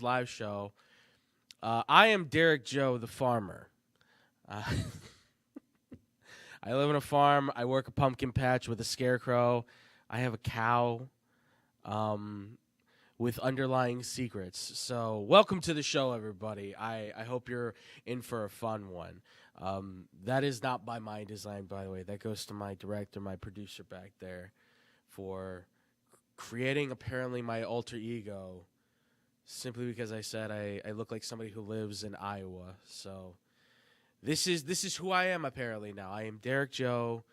live show. I am Derek Joe, the farmer. Uh, I live on a farm. I work a pumpkin patch with a scarecrow. I have a cow with underlying secrets. So, welcome to the show, everybody. I hope you're in for a fun one. That is not by my design, by the way. That goes to my director, my producer back there, for creating apparently my alter ego simply because I said I look like somebody who lives in Iowa. So this is who I am apparently now. I am Derek Joe,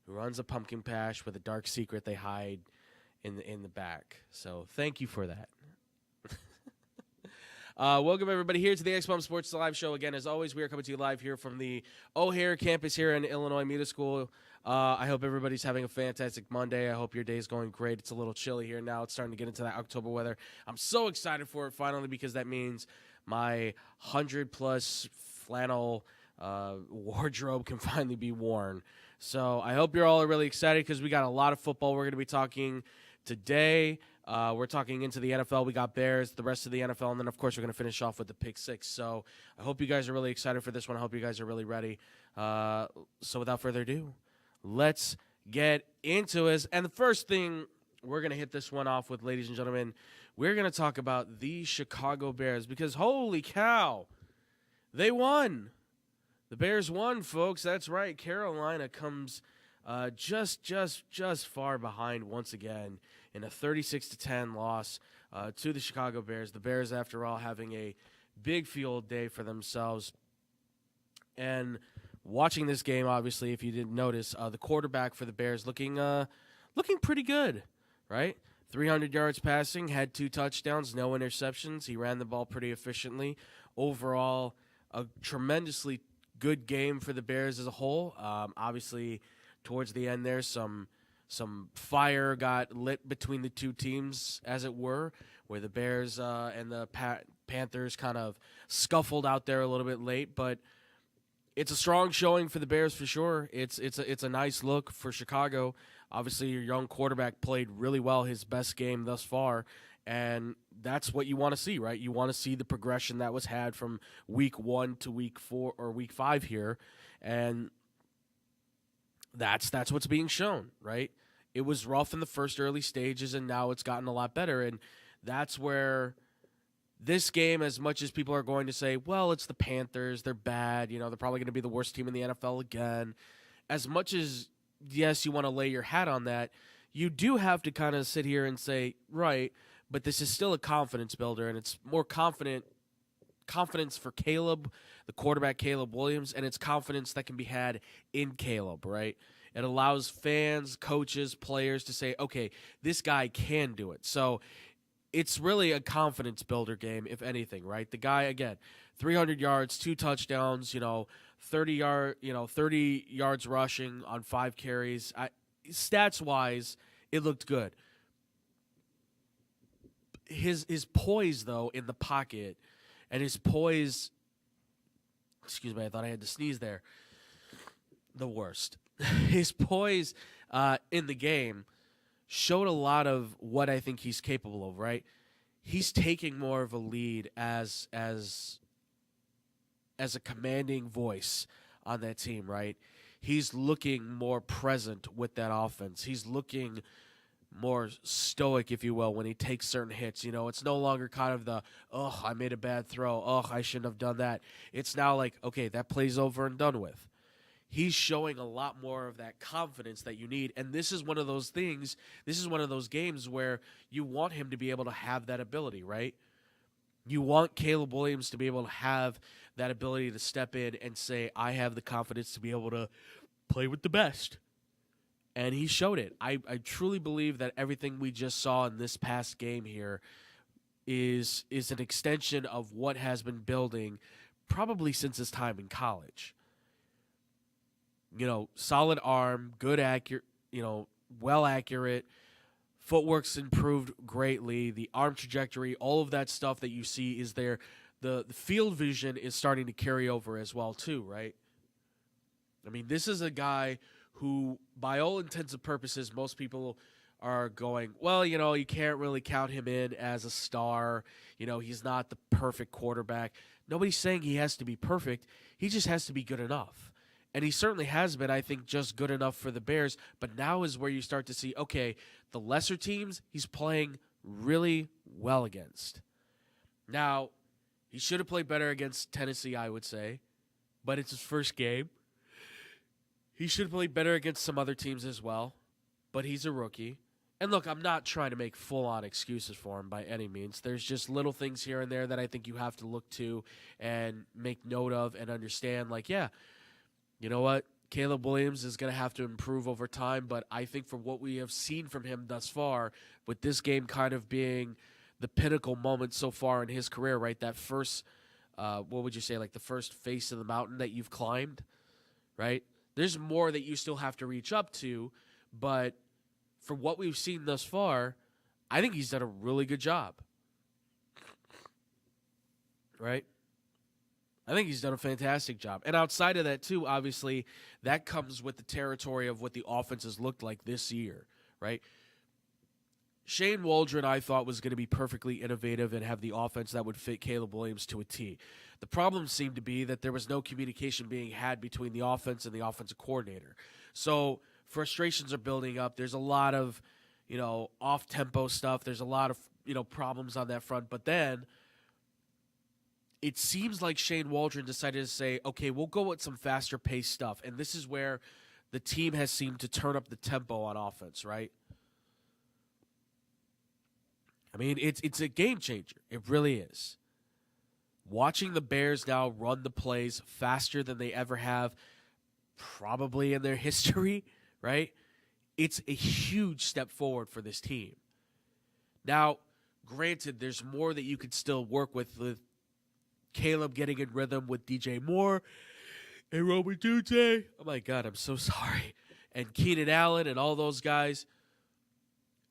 who runs a pumpkin patch with a dark secret they hide in the back. So thank you for that. Welcome everybody here to the X-Bomb Sports Live Show. Again, as always, we are coming to you live here from the O'Hare campus here in Illinois Media School. I hope everybody's having a fantastic Monday. I hope your day's going great. It's a little chilly here now. It's starting to get into that October weather. I'm so excited for it finally because that means my 100-plus flannel wardrobe can finally be worn. So I hope you're all really excited because we got a lot of football we're going to be talking today. We're talking into the NFL. We got Bears, the rest of the NFL, and then, of course, we're going to finish off with the Pick Six. So I hope you guys are really excited for this one. I hope you guys are really ready. So without further ado, let's get into it. And the first thing we're going to hit this one off with, ladies and gentlemen, we're going to talk about the Chicago Bears because, holy cow, they won. The Bears won, folks. That's right. Carolina comes just far behind once again in a 36-10 loss to the Chicago Bears. The Bears, after all, having a big field day for themselves. And watching this game, obviously, if you didn't notice, the quarterback for the Bears looking pretty good, right? 300 yards passing, had 2 touchdowns, no interceptions. He ran the ball pretty efficiently. Overall, a tremendously good game for the Bears as a whole. Obviously, towards the end there, some fire got lit between the two teams, as it were, where the Bears and the Panthers kind of scuffled out there a little bit late. But it's a strong showing for the Bears for sure. It's a nice look for Chicago. Obviously, your young quarterback played really well, his best game thus far, and that's what you want to see, right? You want to see the progression that was had from week 1 to week 4 or week 5 here, and that's what's being shown, right? It was rough in the first early stages, and now it's gotten a lot better, and that's where this game, as much as people are going to say, well, it's the Panthers, they're bad, they're probably going to be the worst team in the NFL again, as much as, yes, you want to lay your hat on that, you do have to kind of sit here and say, right, but this is still a confidence builder, and it's more confidence for Caleb, the quarterback Caleb Williams, and it's confidence that can be had in Caleb, right? It allows fans, coaches, players to say, okay, this guy can do it. So it's really a confidence builder game, if anything, right? The guy, again, 300 yards, 2 touchdowns, 30 yards rushing on 5 carries. Stats-wise, it looked good. His poise, though, in the pocket, and his poise, excuse me, I thought I had to sneeze there. The worst. His poise in the game showed a lot of what I think he's capable of, right? He's taking more of a lead as a commanding voice on that team, right? He's looking more present with that offense. He's looking more stoic, if you will, when he takes certain hits. It's no longer kind of the, oh, I made a bad throw. Oh, I shouldn't have done that. It's now like, okay, that play's over and done with. He's showing a lot more of that confidence that you need. And this is one of those things, this is one of those games where you want him to be able to have that ability, right? You want Caleb Williams to be able to have that ability to step in and say, I have the confidence to be able to play with the best. And he showed it. I truly believe that everything we just saw in this past game here is an extension of what has been building probably since his time in college. Solid arm, good accurate, well accurate. Footwork's improved greatly. The arm trajectory, all of that stuff that you see is there. The field vision is starting to carry over as well too, right? I mean, this is a guy who, by all intents and purposes, most people are going, well, you can't really count him in as a star. He's not the perfect quarterback. Nobody's saying he has to be perfect. He just has to be good enough. And he certainly has been, I think, just good enough for the Bears. But now is where you start to see, okay, the lesser teams he's playing really well against. Now, he should have played better against Tennessee, I would say. But it's his first game. He should have played better against some other teams as well. But he's a rookie. And look, I'm not trying to make full-on excuses for him by any means. There's just little things here and there that I think you have to look to and make note of and understand. Like, yeah, you know what? Caleb Williams is going to have to improve over time, but I think for what we have seen from him thus far, with this game kind of being the pinnacle moment so far in his career, right? That first, what would you say, like the first face of the mountain that you've climbed, right? There's more that you still have to reach up to, but for what we've seen thus far, I think he's done a really good job. Right? I think he's done a fantastic job. And outside of that, too, obviously, that comes with the territory of what the offense has looked like this year, right? Shane Waldron, I thought, was going to be perfectly innovative and have the offense that would fit Caleb Williams to a T. The problem seemed to be that there was no communication being had between the offense and the offensive coordinator. So frustrations are building up. There's a lot of, off-tempo stuff. There's a lot of, problems on that front. But then it seems like Shane Waldron decided to say, okay, we'll go with some faster-paced stuff. And this is where the team has seemed to turn up the tempo on offense, right? I mean, it's a game changer. It really is. Watching the Bears now run the plays faster than they ever have, probably in their history, right? It's a huge step forward for this team. Now, granted, there's more that you could still work with Caleb getting in rhythm with DJ Moore and Robert Dute. Oh, my God, I'm so sorry. And Keenan Allen and all those guys.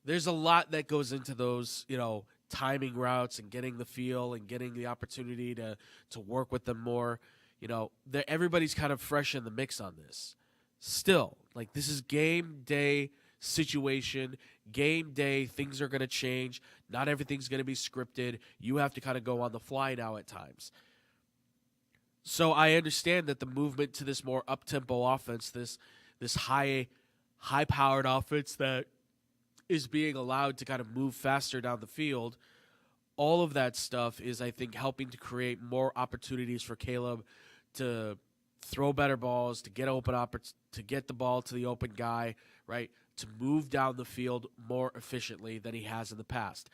There's a lot that goes into those, timing routes and getting the feel and getting the opportunity to work with them more. Everybody's kind of fresh in the mix on this. Still, this is game day situation. Game day, things are going to change. Not everything's going to be scripted. You have to kind of go on the fly now at times. So I understand that the movement to this more up-tempo offense, this high-powered offense that is being allowed to kind of move faster down the field, all of that stuff is, I think, helping to create more opportunities for Caleb to throw better balls, to get to get the ball to the open guy, right? To move down the field more efficiently than he has in the past.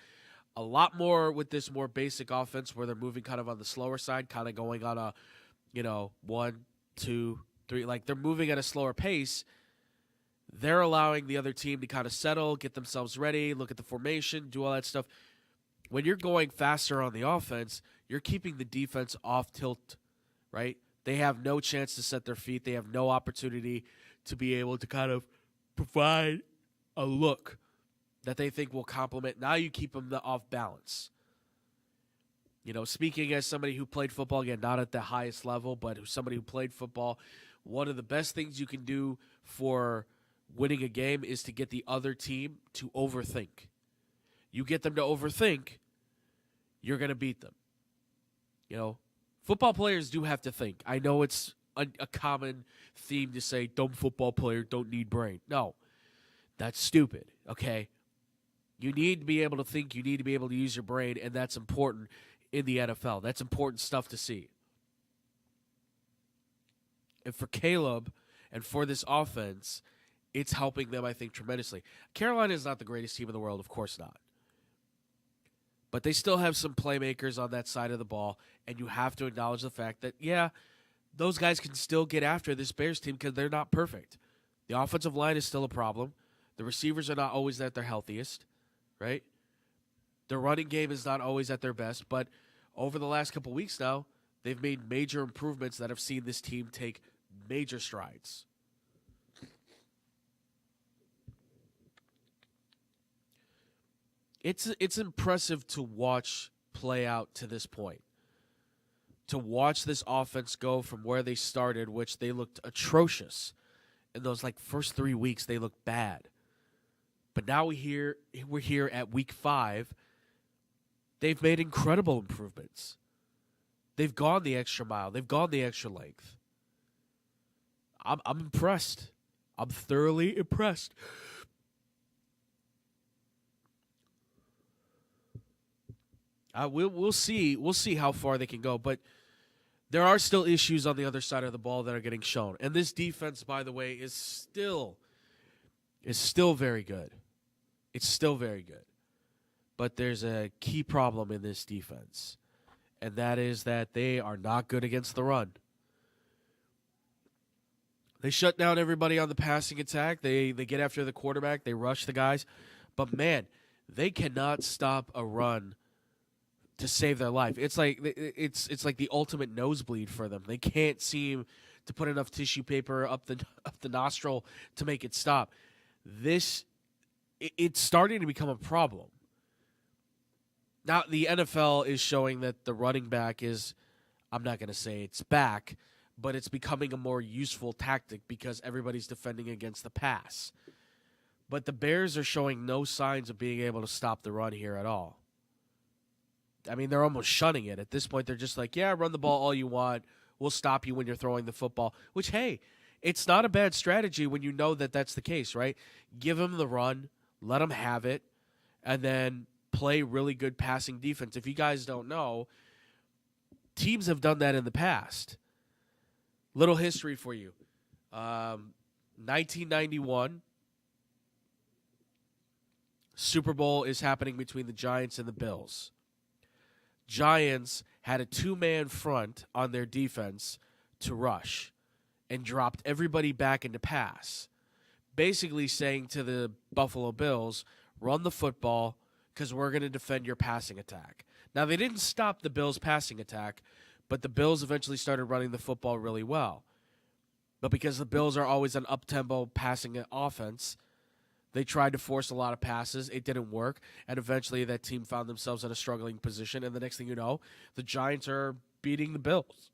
A lot more with this more basic offense where they're moving kind of on the slower side, kind of going on a, 1, 2, 3. They're moving at a slower pace. They're allowing the other team to kind of settle, get themselves ready, look at the formation, do all that stuff. When you're going faster on the offense, you're keeping the defense off tilt, right? They have no chance to set their feet. They have no opportunity to be able to kind of provide a look that they think will complement. Now you keep them off balance. Speaking as somebody who played football, again, not at the highest level, but somebody who played football, one of the best things you can do for winning a game is to get the other team to overthink. You get them to overthink, you're going to beat them. Football players do have to think. I know it's a common theme to say, dumb football player don't need brain. No, that's stupid, okay? You need to be able to think. You need to be able to use your brain, and that's important in the NFL. That's important stuff to see. And for Caleb and for this offense, it's helping them, I think, tremendously. Carolina is not the greatest team in the world, of course not. But they still have some playmakers on that side of the ball, and you have to acknowledge the fact that, yeah, those guys can still get after this Bears team because they're not perfect. The offensive line is still a problem. The receivers are not always at their healthiest, right? The running game is not always at their best, but over the last couple weeks now, they've made major improvements that have seen this team take major strides. It's impressive to watch play out to this point. To watch this offense go from where they started, which they looked atrocious. In those first 3 weeks, they looked bad. But now we're here at week 5. They've made incredible improvements. They've gone the extra mile. They've gone the extra length. I'm impressed. I'm thoroughly impressed. We'll see. We'll see how far they can go, but there are still issues on the other side of the ball that are getting shown. And this defense, by the way, is still very good. It's still very good. But there's a key problem in this defense, and that is that they are not good against the run. They shut down everybody on the passing attack. They get after the quarterback. They rush the guys. But, man, they cannot stop a run to save their life. It's like the ultimate nosebleed for them. They can't seem to put enough tissue paper up the nostril to make it stop. It's starting to become a problem. Now, the NFL is showing that the running back is, I'm not going to say it's back, but it's becoming a more useful tactic because everybody's defending against the pass. But the Bears are showing no signs of being able to stop the run here at all. I mean, they're almost shunning it. At this point, they're just like, yeah, run the ball all you want. We'll stop you when you're throwing the football. Which, hey, it's not a bad strategy when you know that that's the case, right? Give them the run, let them have it, and then play really good passing defense. If you guys don't know, teams have done that in the past. Little history for you. 1991, Super Bowl is happening between the Giants and the Bills. Giants had a 2-man front on their defense to rush and dropped everybody back into pass, basically saying to the Buffalo Bills, run the football because we're going to defend your passing attack. Now, they didn't stop the Bills' passing attack, but the Bills eventually started running the football really well. But because the Bills are always an up-tempo passing offense, they tried to force a lot of passes. It didn't work, and eventually that team found themselves in a struggling position, and the next thing you know, the Giants are beating the Bills.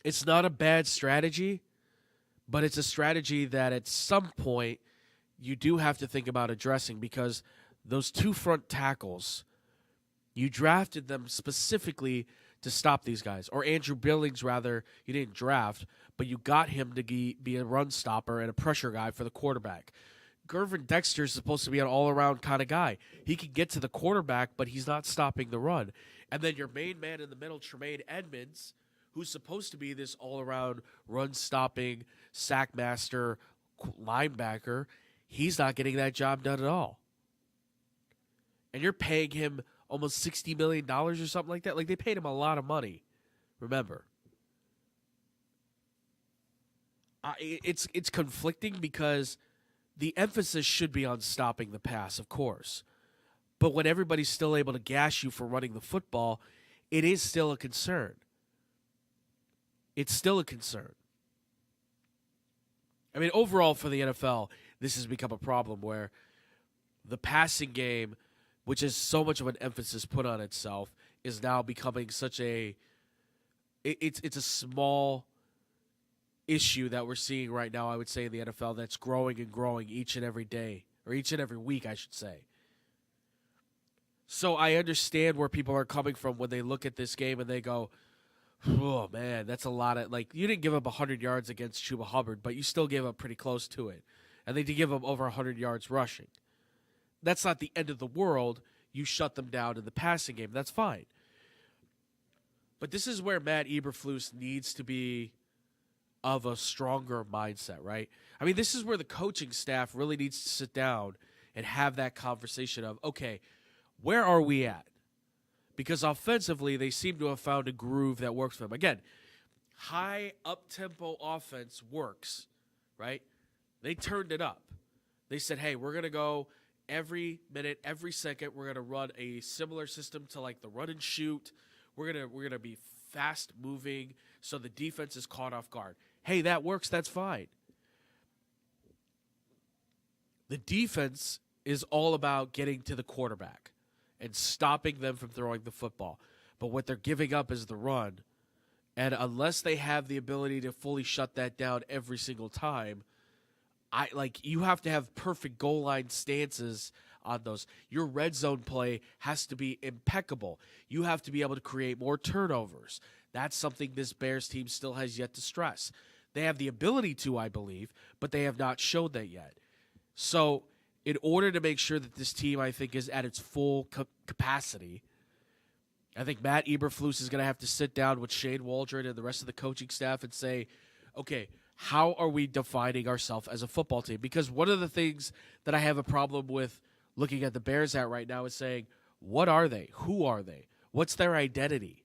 It's not a bad strategy, but it's a strategy that at some point you do have to think about addressing because those 2 front tackles, you drafted them specifically to stop these guys. Or Andrew Billings, rather, you didn't draft, but you got him to be a run stopper and a pressure guy for the quarterback. Gervin Dexter is supposed to be an all-around kind of guy. He can get to the quarterback, but he's not stopping the run. And then your main man in the middle, Tremaine Edmonds, who's supposed to be this all-around run-stopping, sack master linebacker, he's not getting that job done at all. And you're paying him almost $60 million or something like that. Like, they paid him a lot of money, remember. It's conflicting because the emphasis should be on stopping the pass, of course. But when everybody's still able to gash you for running the football, it is still a concern. It's still a concern. I mean, overall for the NFL, this has become a problem where the passing game, which is so much of an emphasis put on itself, is now becoming such a it's a small issue that we're seeing right now, I would say, in the NFL that's growing and growing each and every day, or each and every week, I should say. So I understand where people are coming from when they look at this game and they go, oh, man, that's a lot of, like, you didn't give up 100 yards against Chuba Hubbard, but you still gave up pretty close to it. And they did give up over 100 yards rushing. That's not the end of the world. You shut them down in the passing game. That's fine. But this is where Matt Eberflus needs to be of a stronger mindset, right? I mean, this is where the coaching staff really needs to sit down and have that conversation of, okay, where are we at? Because offensively, they seem to have found a groove that works for them. Again, high up-tempo offense works, right? They turned it up. They said, hey, we're going to go every minute, every second, we're going to run a similar system to like the run and shoot. We're going to be fast moving so the defense is caught off guard. Hey, that works. That's fine. The defense is all about getting to the quarterback and stopping them from throwing the football. But what they're giving up is the run. And unless they have the ability to fully shut that down every single time, you have to have perfect goal line stances on those. Your red zone play has to be impeccable. You have to be able to create more turnovers. That's something this Bears team still has yet to stress. They have the ability to, I believe, but they have not showed that yet. So in order to make sure that this team, I think, is at its full capacity, I think Matt Eberflus is going to have to sit down with Shane Waldron and the rest of the coaching staff and say, okay, how are we defining ourselves as a football team? Because one of the things that I have a problem with looking at the Bears at right now is saying, what are they? Who are they? What's their identity?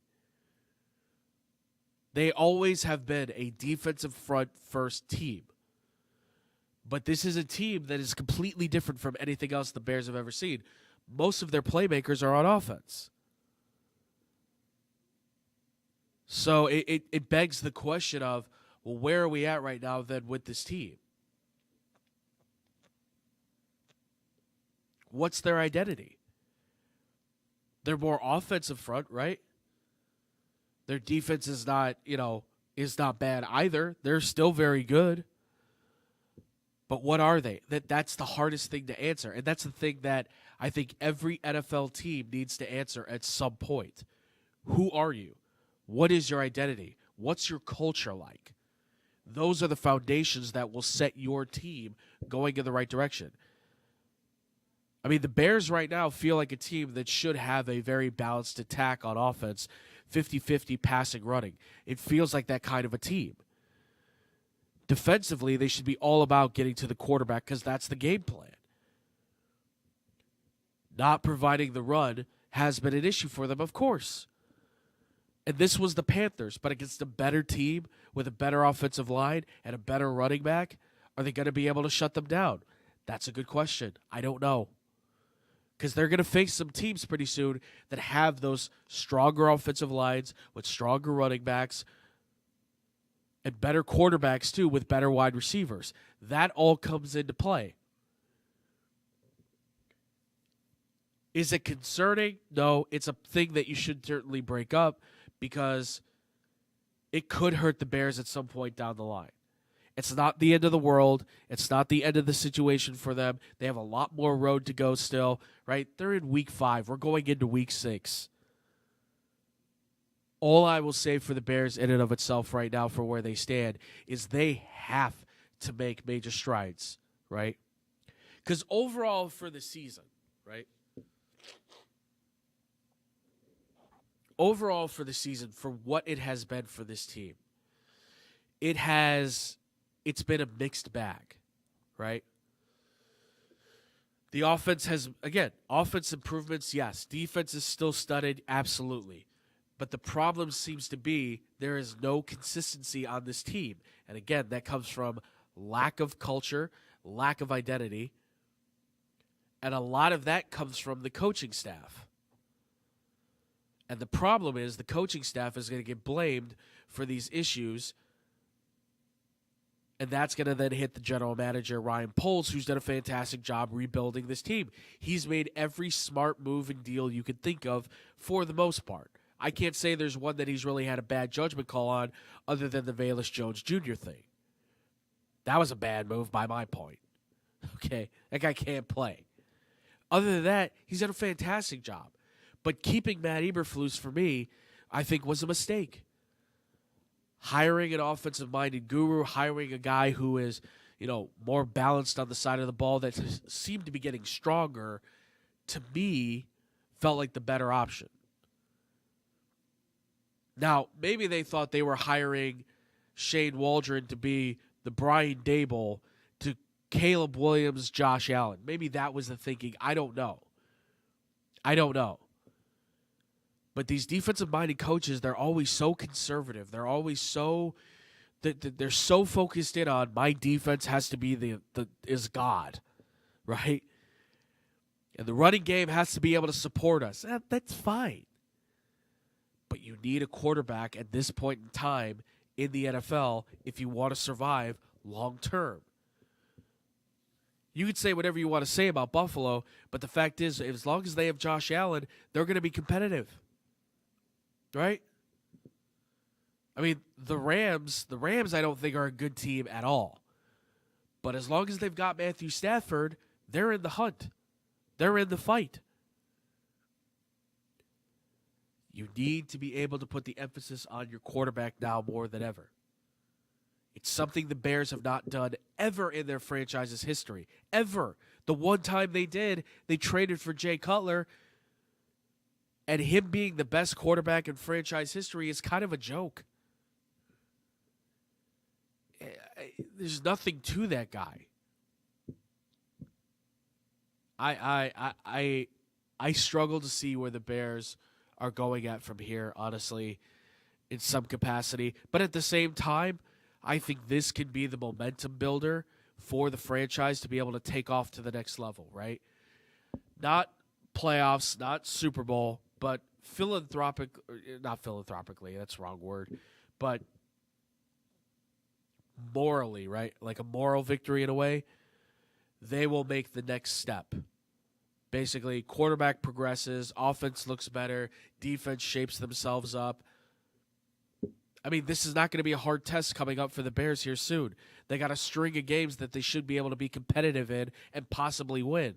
They always have been a defensive front first team. But this is a team that is completely different from anything else the Bears have ever seen. Most of their playmakers are on offense. So it begs the question of, well, where are we at right now then with this team? What's their identity? They're more offensive front, right? Their defense is not, is not bad either. They're still very good. But what are they? That's the hardest thing to answer. And that's the thing that I think every NFL team needs to answer at some point. Who are you? What is your identity? What's your culture like? Those are the foundations that will set your team going in the right direction. I mean, the Bears right now feel like a team that should have a very balanced attack on offense, 50-50 passing, running. It feels like that kind of a team. Defensively, they should be all about getting to the quarterback because that's the game plan. Not providing the run has been an issue for them, of course. And this was the Panthers, but against a better team with a better offensive line and a better running back, are they going to be able to shut them down? That's a good question. I don't know. Because they're going to face some teams pretty soon that have those stronger offensive lines with stronger running backs and better quarterbacks too with better wide receivers. That all comes into play. Is it concerning? No, it's a thing that you should certainly break up because it could hurt the Bears at some point down the line. It's not the end of the world. It's not the end of the situation for them. They have a lot more road to go still, right? They're in week 5. We're going into week 6. All I will say for the Bears in and of itself right now for where they stand is they have to make major strides, right? Because overall for the season, right? Overall for the season, for what it has been for this team, it's been a mixed bag, right? The offense has, again, offense improvements, yes. Defense is still studded, absolutely. But the problem seems to be there is no consistency on this team. And again, that comes from lack of culture, lack of identity, and a lot of that comes from the coaching staff. And the problem is the coaching staff is going to get blamed for these issues. And that's going to then hit the general manager, Ryan Poles, who's done a fantastic job rebuilding this team. He's made every smart move and deal you could think of for the most part. I can't say there's one that he's really had a bad judgment call on other than the Velus Jones Jr. thing. That was a bad move by my point. Okay, that guy can't play. Other than that, he's done a fantastic job. But keeping Matt Eberflus, for me, I think was a mistake. Hiring an offensive-minded guru, hiring a guy who is, more balanced on the side of the ball that seemed to be getting stronger, to me, felt like the better option. Now, maybe they thought they were hiring Shane Waldron to be the Brian Dable to Caleb Williams, Josh Allen. Maybe that was the thinking. I don't know. But these defensive-minded coaches, they're always so conservative. They're always so they're so focused in on my defense has to be is God, right? And the running game has to be able to support us. That's fine. But you need a quarterback at this point in time in the NFL if you want to survive long term. You could say whatever you want to say about Buffalo, but the fact is, as long as they have Josh Allen, they're going to be competitive. Right? I mean, the Rams, I don't think are a good team at all. But as long as they've got Matthew Stafford, they're in the hunt. They're in the fight. You need to be able to put the emphasis on your quarterback now more than ever. It's something the Bears have not done ever in their franchise's history. Ever. The one time they did, they traded for Jay Cutler, and him being the best quarterback in franchise history is kind of a joke. There's nothing to that guy. I struggle to see where the Bears are going at from here, honestly, in some capacity. But at the same time, I think this can be the momentum builder for the franchise to be able to take off to the next level, right? Not playoffs, not Super Bowl, but not philanthropically, that's the wrong word, but morally, right? Like a moral victory in a way. They will make the next step. Basically, quarterback progresses, offense looks better, defense shapes themselves up. I mean, this is not going to be a hard test coming up for the Bears here soon. They got a string of games that they should be able to be competitive in and possibly win.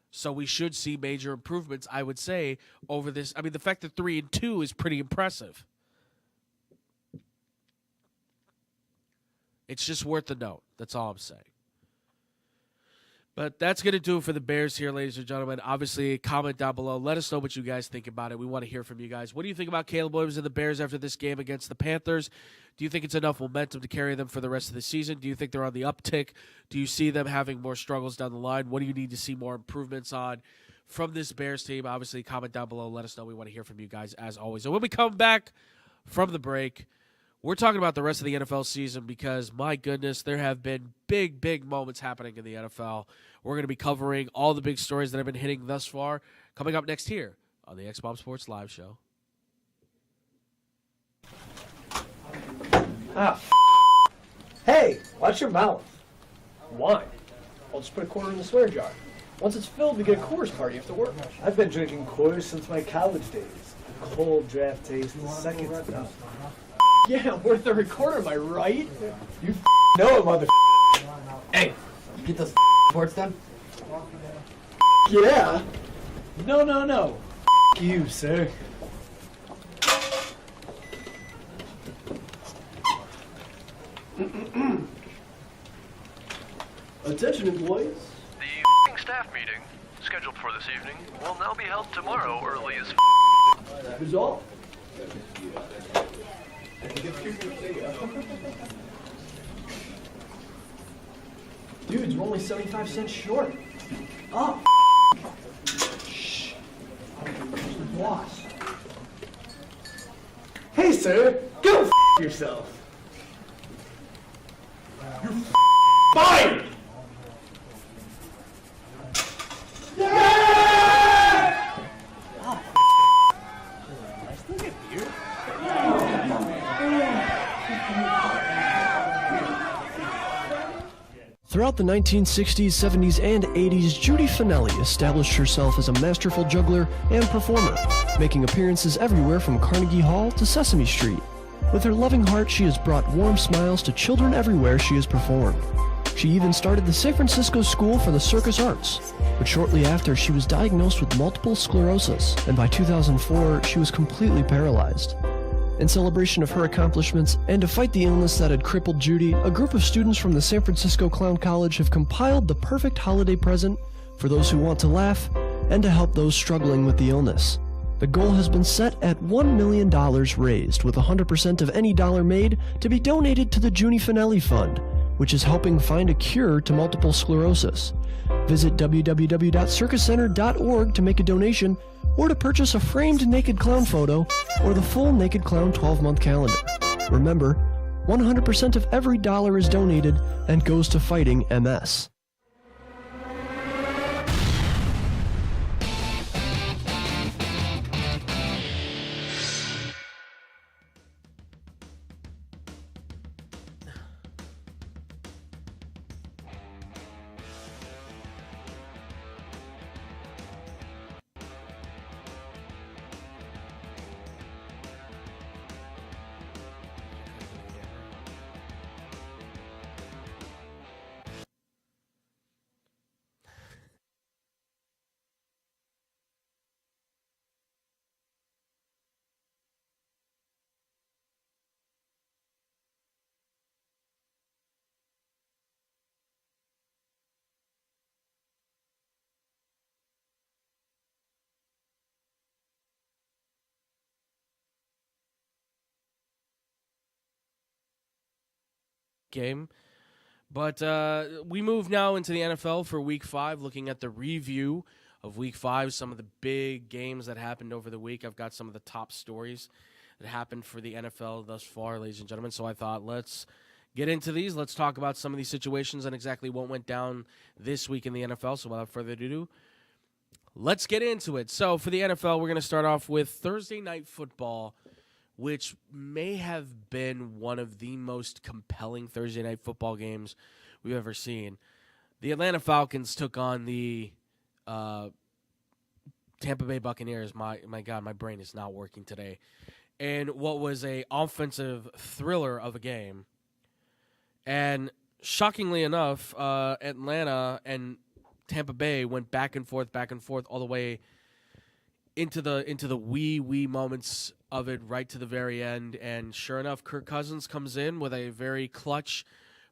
So we should see major improvements, I would say, over this. I mean, the fact that 3-2 is pretty impressive. It's just worth the note. That's all I'm saying. But that's going to do it for the Bears here, ladies and gentlemen. Obviously, comment down below. Let us know what you guys think about it. We want to hear from you guys. What do you think about Caleb Williams and the Bears after this game against the Panthers? Do you think it's enough momentum to carry them for the rest of the season? Do you think they're on the uptick? Do you see them having more struggles down the line? What do you need to see more improvements on from this Bears team? Obviously, comment down below. Let us know. We want to hear from you guys as always. And when we come back from the break, we're talking about the rest of the NFL season because, my goodness, there have been big, big moments happening in the NFL. We're going to be covering all the big stories that have been hitting thus far coming up next here on the X-Bomb Sports Live Show. Hey, watch your mouth. Wine. I'll just put a quarter in the swear jar. Once it's filled, we get a Coors party after work. I've been drinking Coors since my college days. Cold draft taste is second to none. Yeah, worth a recorder, am I right? You know it, mother. Hey, you get those reports done? Yeah. No. You, sir. Attention, employees. The staff meeting, scheduled for this evening, will now be held tomorrow early as Who's all? Dudes, we're only 75 cents short. Oh, shh. Boss. Hey, sir. Go yourself. You're fired! Throughout the 1960s, 70s, and 80s, Judy Finelli established herself as a masterful juggler and performer, making appearances everywhere from Carnegie Hall to Sesame Street. With her loving heart, she has brought warm smiles to children everywhere she has performed. She even started the San Francisco School for the Circus Arts, but shortly after, she was diagnosed with multiple sclerosis, and by 2004, she was completely paralyzed. In celebration of her accomplishments and to fight the illness that had crippled Judy, a group of students from the San Francisco Clown College have compiled the perfect holiday present for those who want to laugh and to help those struggling with the illness. The goal has been set at $1 million raised, with 100% of any dollar made to be donated to the Judy Finelli Fund, which is helping find a cure to multiple sclerosis. Visit www.circuscenter.org to make a donation or to purchase a framed Naked Clown photo or the full Naked Clown 12-month calendar. Remember, 100% of every dollar is donated and goes to fighting MS. game. But we move now into the NFL for Week 5, looking at the review of Week 5, some of the big games that happened over the week. I've got some of the top stories that happened for the NFL thus far, ladies and gentlemen. So I thought, let's get into these. Let's talk about some of these situations and exactly what went down this week in the NFL. So without further ado, let's get into it. So for the NFL, we're going to start off with Thursday Night Football, which may have been one of the most compelling Thursday Night Football games we've ever seen. The Atlanta Falcons took on the Tampa Bay Buccaneers. My God, my brain is not working today. And what was a offensive thriller of a game. And shockingly enough, Atlanta and Tampa Bay went back and forth all the way into the wee moments of it right to the very end. And sure enough, Kirk Cousins comes in with a very clutch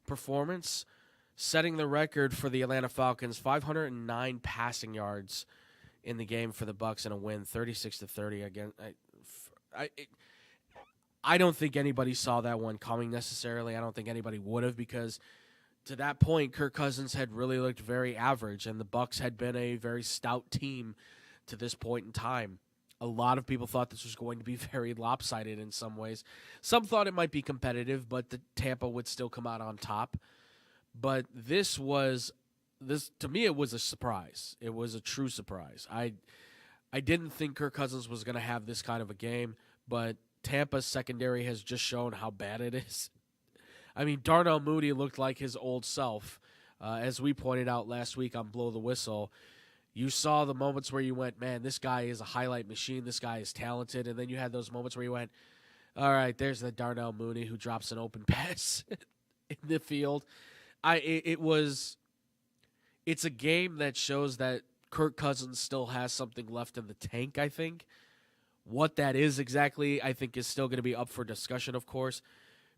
performance, setting the record for the Atlanta Falcons, 509 passing yards in the game for the Bucs and a win, 36-30 again. I don't think anybody saw that one coming necessarily. I don't think anybody would have, because to that point, Kirk Cousins had really looked very average, and the Bucs had been a very stout team to this point in time. A lot of people thought this was going to be very lopsided in some ways. Some thought it might be competitive, but the Tampa would still come out on top. But this to me, it was a surprise. It was a true surprise. I didn't think Kirk Cousins was going to have this kind of a game, but Tampa's secondary has just shown how bad it is. I mean, Darnell Mooney looked like his old self. As we pointed out last week on Blow the Whistle, you saw the moments where you went, man, this guy is a highlight machine. This guy is talented. And then you had those moments where you went, all right, there's the Darnell Mooney who drops an open pass in the field. It's a game that shows that Kirk Cousins still has something left in the tank, I think. What that is exactly, I think, is still going to be up for discussion, of course.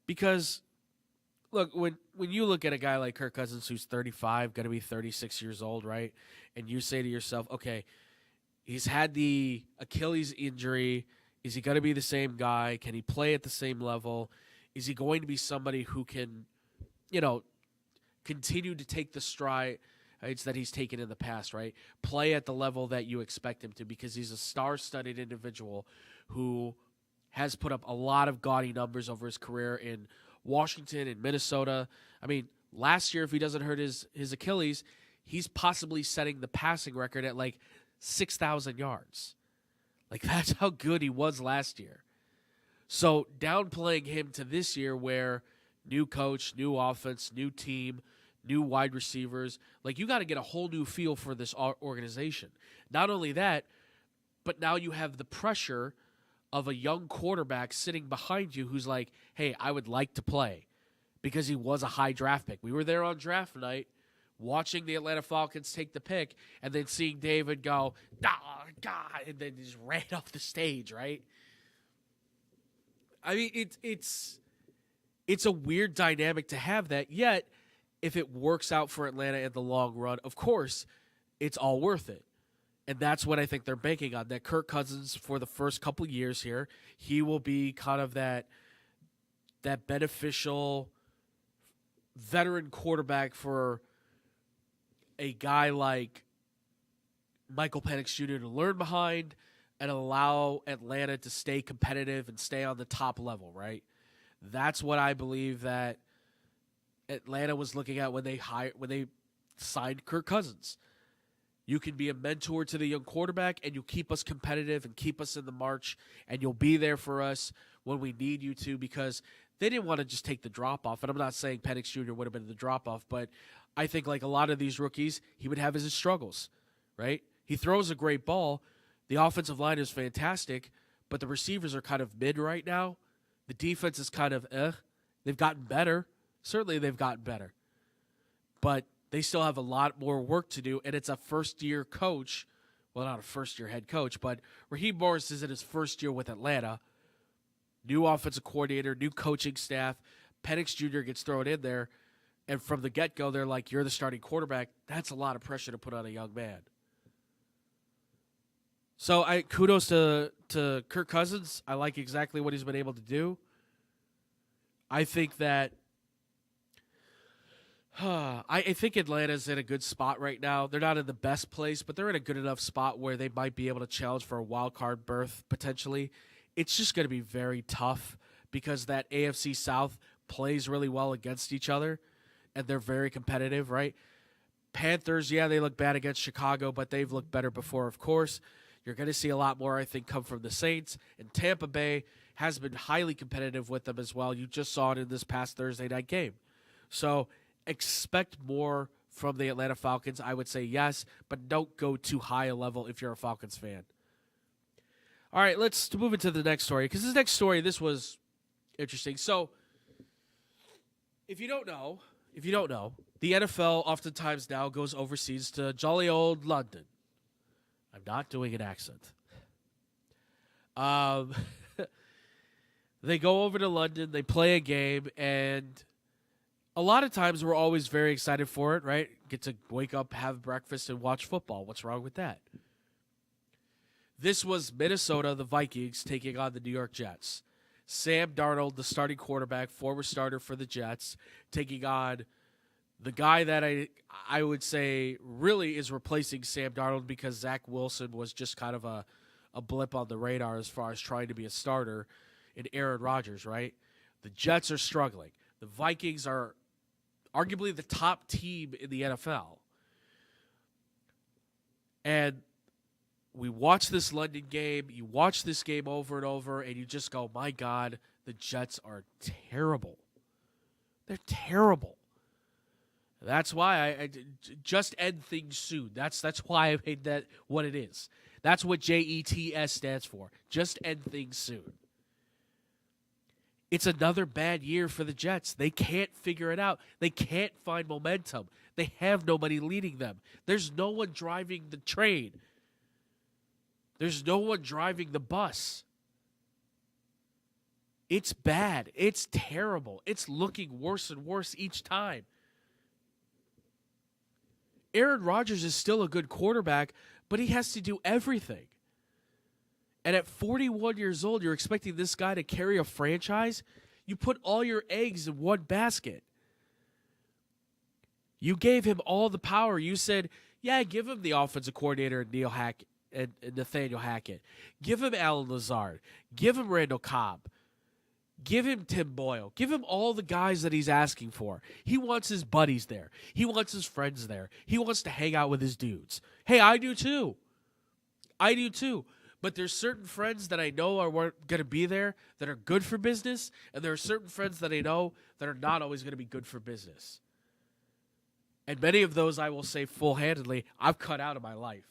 Because, look, when you look at a guy like Kirk Cousins who's 35, going to be 36 years old, right? And you say to yourself, okay, he's had the Achilles injury. Is he going to be the same guy? Can he play at the same level? Is he going to be somebody who can, continue to take the strides that he's taken in the past, right? Play at the level that you expect him to, because he's a star-studded individual who has put up a lot of gaudy numbers over his career in Washington and Minnesota. I mean, last year, if he doesn't hurt his Achilles, he's possibly setting the passing record at like 6,000 yards. Like, that's how good he was last year. So downplaying him to this year, where new coach, new offense, new team, new wide receivers, like, you got to get a whole new feel for this organization. Not only that, but now you have the pressure of a young quarterback sitting behind you who's like, hey, I would like to play, because he was a high draft pick. We were there on draft night watching the Atlanta Falcons take the pick and then seeing David go, God, and then just ran off the stage, right? I mean, it's a weird dynamic to have that, yet if it works out for Atlanta in the long run, of course, it's all worth it. And that's what I think they're banking on, that Kirk Cousins, for the first couple of years here, he will be kind of that beneficial veteran quarterback for a guy like Michael Penix Jr. to learn behind and allow Atlanta to stay competitive and stay on the top level, right? That's what I believe that Atlanta was looking at when they signed Kirk Cousins. You can be a mentor to the young quarterback, and you keep us competitive and keep us in the march, and you'll be there for us when we need you to, because they didn't want to just take the drop-off. And I'm not saying Penix Jr. would have been the drop-off, but I think like a lot of these rookies, he would have his struggles, right? He throws a great ball. The offensive line is fantastic, but the receivers are kind of mid right now. The defense is kind of They've gotten better. Certainly they've gotten better. But they still have a lot more work to do, and it's a first-year coach. Well, not a first-year head coach, but Raheem Morris is in his first year with Atlanta. New offensive coordinator, new coaching staff. Penix Jr. gets thrown in there, and from the get-go, they're like, you're the starting quarterback. That's a lot of pressure to put on a young man. So kudos to Kirk Cousins. I like exactly what he's been able to do. I think that I think Atlanta's in a good spot right now. They're not in the best place, but they're in a good enough spot where they might be able to challenge for a wild card berth potentially. It's just going to be very tough because that AFC South plays really well against each other, and they're very competitive, right? Panthers, yeah, they look bad against Chicago, but they've looked better before, of course. You're going to see a lot more, I think, come from the Saints. And Tampa Bay has been highly competitive with them as well. You just saw it in this past Thursday night game. So expect more from the Atlanta Falcons. I would say yes, but don't go too high a level if you're a Falcons fan. All right, let's move into the next story, because this was interesting. So if you don't know, the NFL oftentimes now goes overseas to jolly old London. I'm not doing an accent. They go over to London, they play a game, and a lot of times we're always very excited for it, right? Get to wake up, have breakfast, and watch football. What's wrong with that? This was Minnesota, the Vikings, taking on the New York Jets. Sam Darnold, the starting quarterback, former starter for the Jets, taking on the guy that I would say really is replacing Sam Darnold, because Zach Wilson was just kind of a blip on the radar as far as trying to be a starter, in Aaron Rodgers, right? The Jets are struggling. The Vikings are arguably the top team in the NFL. And we watch this London game, you watch this game over and over, and you just go, my God, the Jets are terrible. They're terrible. That's why I just end things soon. That's why I made that what it is. That's what JETS stands for. Just end things soon. It's another bad year for the Jets. They can't figure it out. They can't find momentum. They have nobody leading them. There's no one driving the train. There's no one driving the bus. It's bad. It's terrible. It's looking worse and worse each time. Aaron Rodgers is still a good quarterback, but he has to do everything. And at 41 years old, you're expecting this guy to carry a franchise? You put all your eggs in one basket. You gave him all the power. You said, yeah, give him the offensive coordinator and Nathaniel Hackett. Give him Alan Lazard. Give him Randall Cobb. Give him Tim Boyle. Give him all the guys that he's asking for. He wants his buddies there. He wants his friends there. He wants to hang out with his dudes. Hey, I do too. But there's certain friends that I know are going to be there that are good for business, and there are certain friends that I know that are not always going to be good for business. And many of those, I will say full-handedly, I've cut out of my life.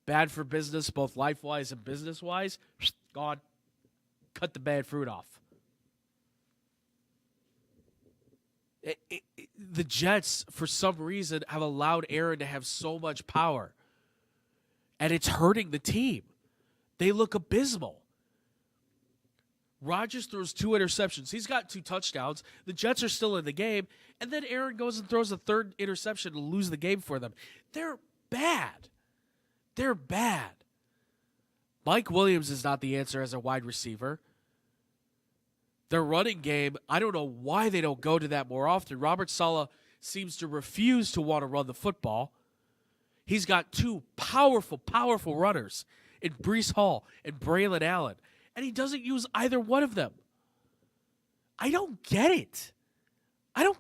Bad for business, both life-wise and business-wise, gone. Cut the bad fruit off. The Jets, for some reason, have allowed Aaron to have so much power, and it's hurting the team. They look abysmal. Rodgers throws 2 interceptions. He's got 2 touchdowns. The Jets are still in the game. And then Aaron goes and throws a 3rd interception to lose the game for them. They're bad. They're bad. Mike Williams is not the answer as a wide receiver. Their running game, I don't know why they don't go to that more often. Robert Saleh seems to refuse to want to run the football. He's got 2 powerful, powerful runners in Breece Hall and Braylon Allen, and he doesn't use either one of them. I don't get it. I'm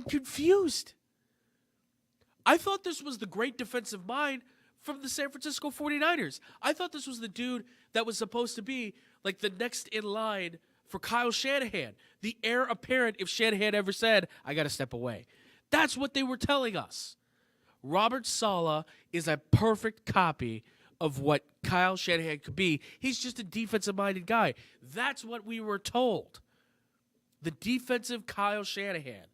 confused. I thought this was the great defensive mind from the San Francisco 49ers. I thought this was the dude that was supposed to be like the next in line for Kyle Shanahan, the heir apparent if Shanahan ever said, I got to step away. That's what they were telling us. Robert Saleh is a perfect copy of what Kyle Shanahan could be. He's just a defensive-minded guy. That's what we were told. The defensive Kyle Shanahan.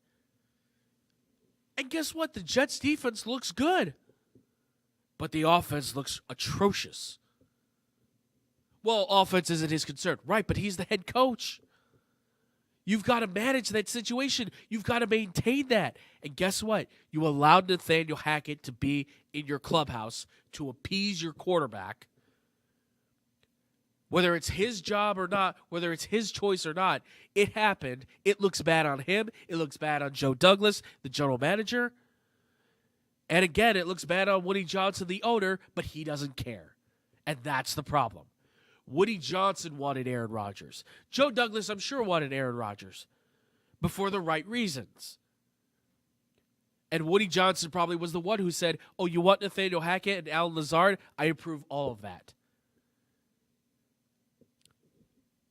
And guess what? The Jets' defense looks good. But the offense looks atrocious. Well, offense isn't his concern. Right, but he's the head coach. You've got to manage that situation. You've got to maintain that. And guess what? You allowed Nathaniel Hackett to be in your clubhouse to appease your quarterback. Whether it's his job or not, whether it's his choice or not, it happened. It looks bad on him. It looks bad on Joe Douglas, the general manager. And again, it looks bad on Woody Johnson, the owner, but he doesn't care. And that's the problem. Woody Johnson wanted Aaron Rodgers. Joe Douglas, I'm sure, wanted Aaron Rodgers, but for the right reasons. And Woody Johnson probably was the one who said, oh, you want Nathaniel Hackett and Alan Lazard? I approve all of that.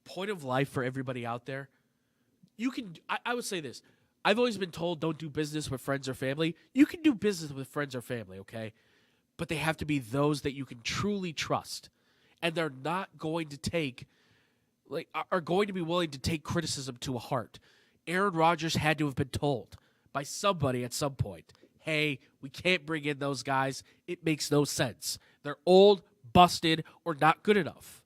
Point of life for everybody out there. You can, I would say this. I've always been told don't do business with friends or family. You can do business with friends or family, okay? But they have to be those that you can truly trust. And they're not going to take, are going to be willing to take criticism to a heart. Aaron Rodgers had to have been told by somebody at some point, hey, we can't bring in those guys. It makes no sense. They're old, busted, or not good enough.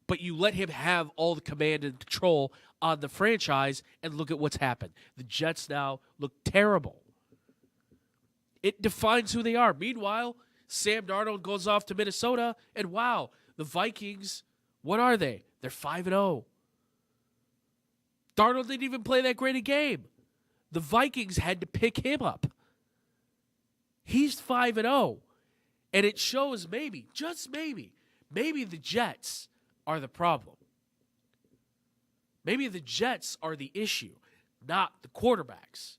But you let him have all the command and control on the franchise, and look at what's happened. The Jets now look terrible. It defines who they are. Meanwhile, Sam Darnold goes off to Minnesota, and wow, the Vikings, what are they? They're 5-0. Darnold didn't even play that great a game. The Vikings had to pick him up. He's 5-0. And it shows maybe, just maybe the Jets are the problem. Maybe the Jets are the issue, not the quarterbacks.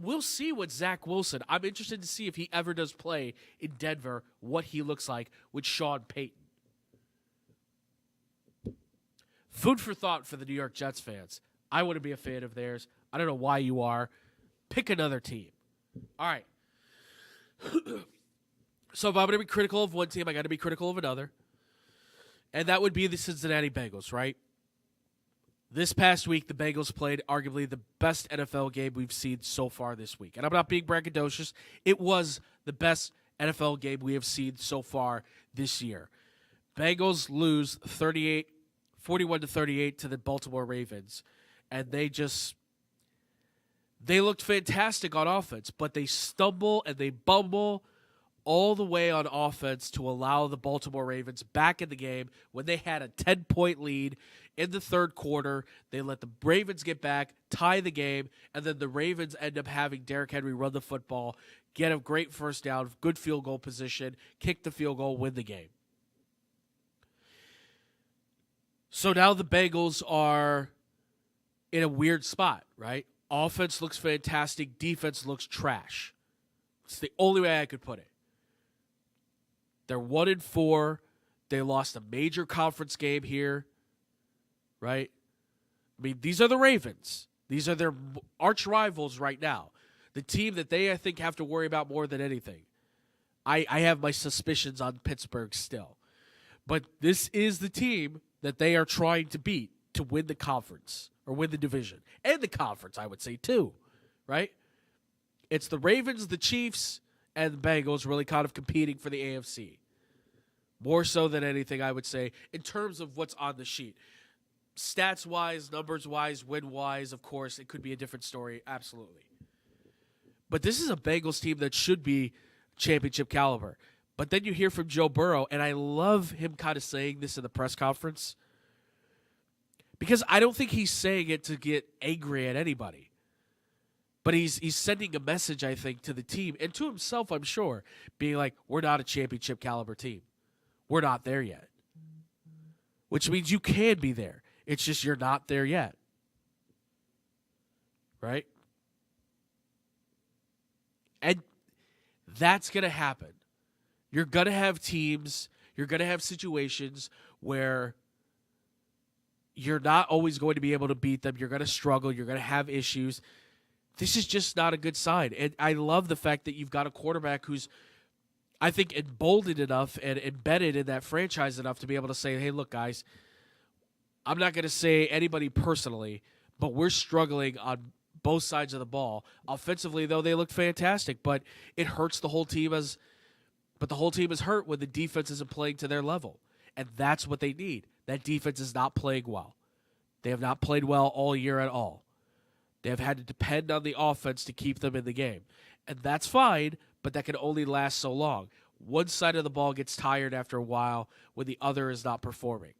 We'll see with Zach Wilson. I'm interested to see if he ever does play in Denver, what he looks like with Sean Payton. Food for thought for the New York Jets fans. I wouldn't be a fan of theirs. I don't know why you are. Pick another team. All right. So if I'm going to be critical of one team, I got to be critical of another. And that would be the Cincinnati Bengals, right? This past week, the Bengals played arguably the best NFL game we've seen so far this week. And I'm not being braggadocious. It was the best NFL game we have seen so far this year. Bengals lose 41-38 to the Baltimore Ravens. And they looked fantastic on offense, but they stumble and they bumble all the way on offense to allow the Baltimore Ravens back in the game when they had a 10-point lead in the third quarter. They let the Ravens get back, tie the game, and then the Ravens end up having Derrick Henry run the football, get a great first down, good field goal position, kick the field goal, win the game. So now the Bengals are in a weird spot, right? Offense looks fantastic, defense looks trash. It's the only way I could put it. They're 1-4. They lost a major conference game here, right? I mean, these are the Ravens. These are their arch rivals right now. The team that they, I think, have to worry about more than anything. I have my suspicions on Pittsburgh still. But this is the team that they are trying to beat to win the conference or win the division. And the conference, I would say, too, right? It's the Ravens, the Chiefs, and the Bengals really kind of competing for the AFC. More so than anything, I would say, in terms of what's on the sheet. Stats-wise, numbers-wise, win-wise, of course, it could be a different story, absolutely. But this is a Bengals team that should be championship caliber. But then you hear from Joe Burrow, and I love him kind of saying this in the press conference, because I don't think he's saying it to get angry at anybody. But he's sending a message, I think, to the team and to himself, I'm sure, being like, we're not a championship caliber team. We're not there yet. Which means you can be there. It's just you're not there yet. Right? And that's going to happen. You're going to have teams, you're going to have situations where you're not always going to be able to beat them. You're going to struggle. You're going to have issues. This is just not a good sign. And I love the fact that you've got a quarterback who's, I think, emboldened enough and embedded in that franchise enough to be able to say, hey, look, guys, I'm not going to say anybody personally, but we're struggling on both sides of the ball. Offensively, though, they look fantastic, but it hurts the whole team but the whole team is hurt when the defense isn't playing to their level. And that's what they need. That defense is not playing well. They have not played well all year at all. They have had to depend on the offense to keep them in the game. And that's fine, but that can only last so long. one side of the ball gets tired after a while when the other is not performing.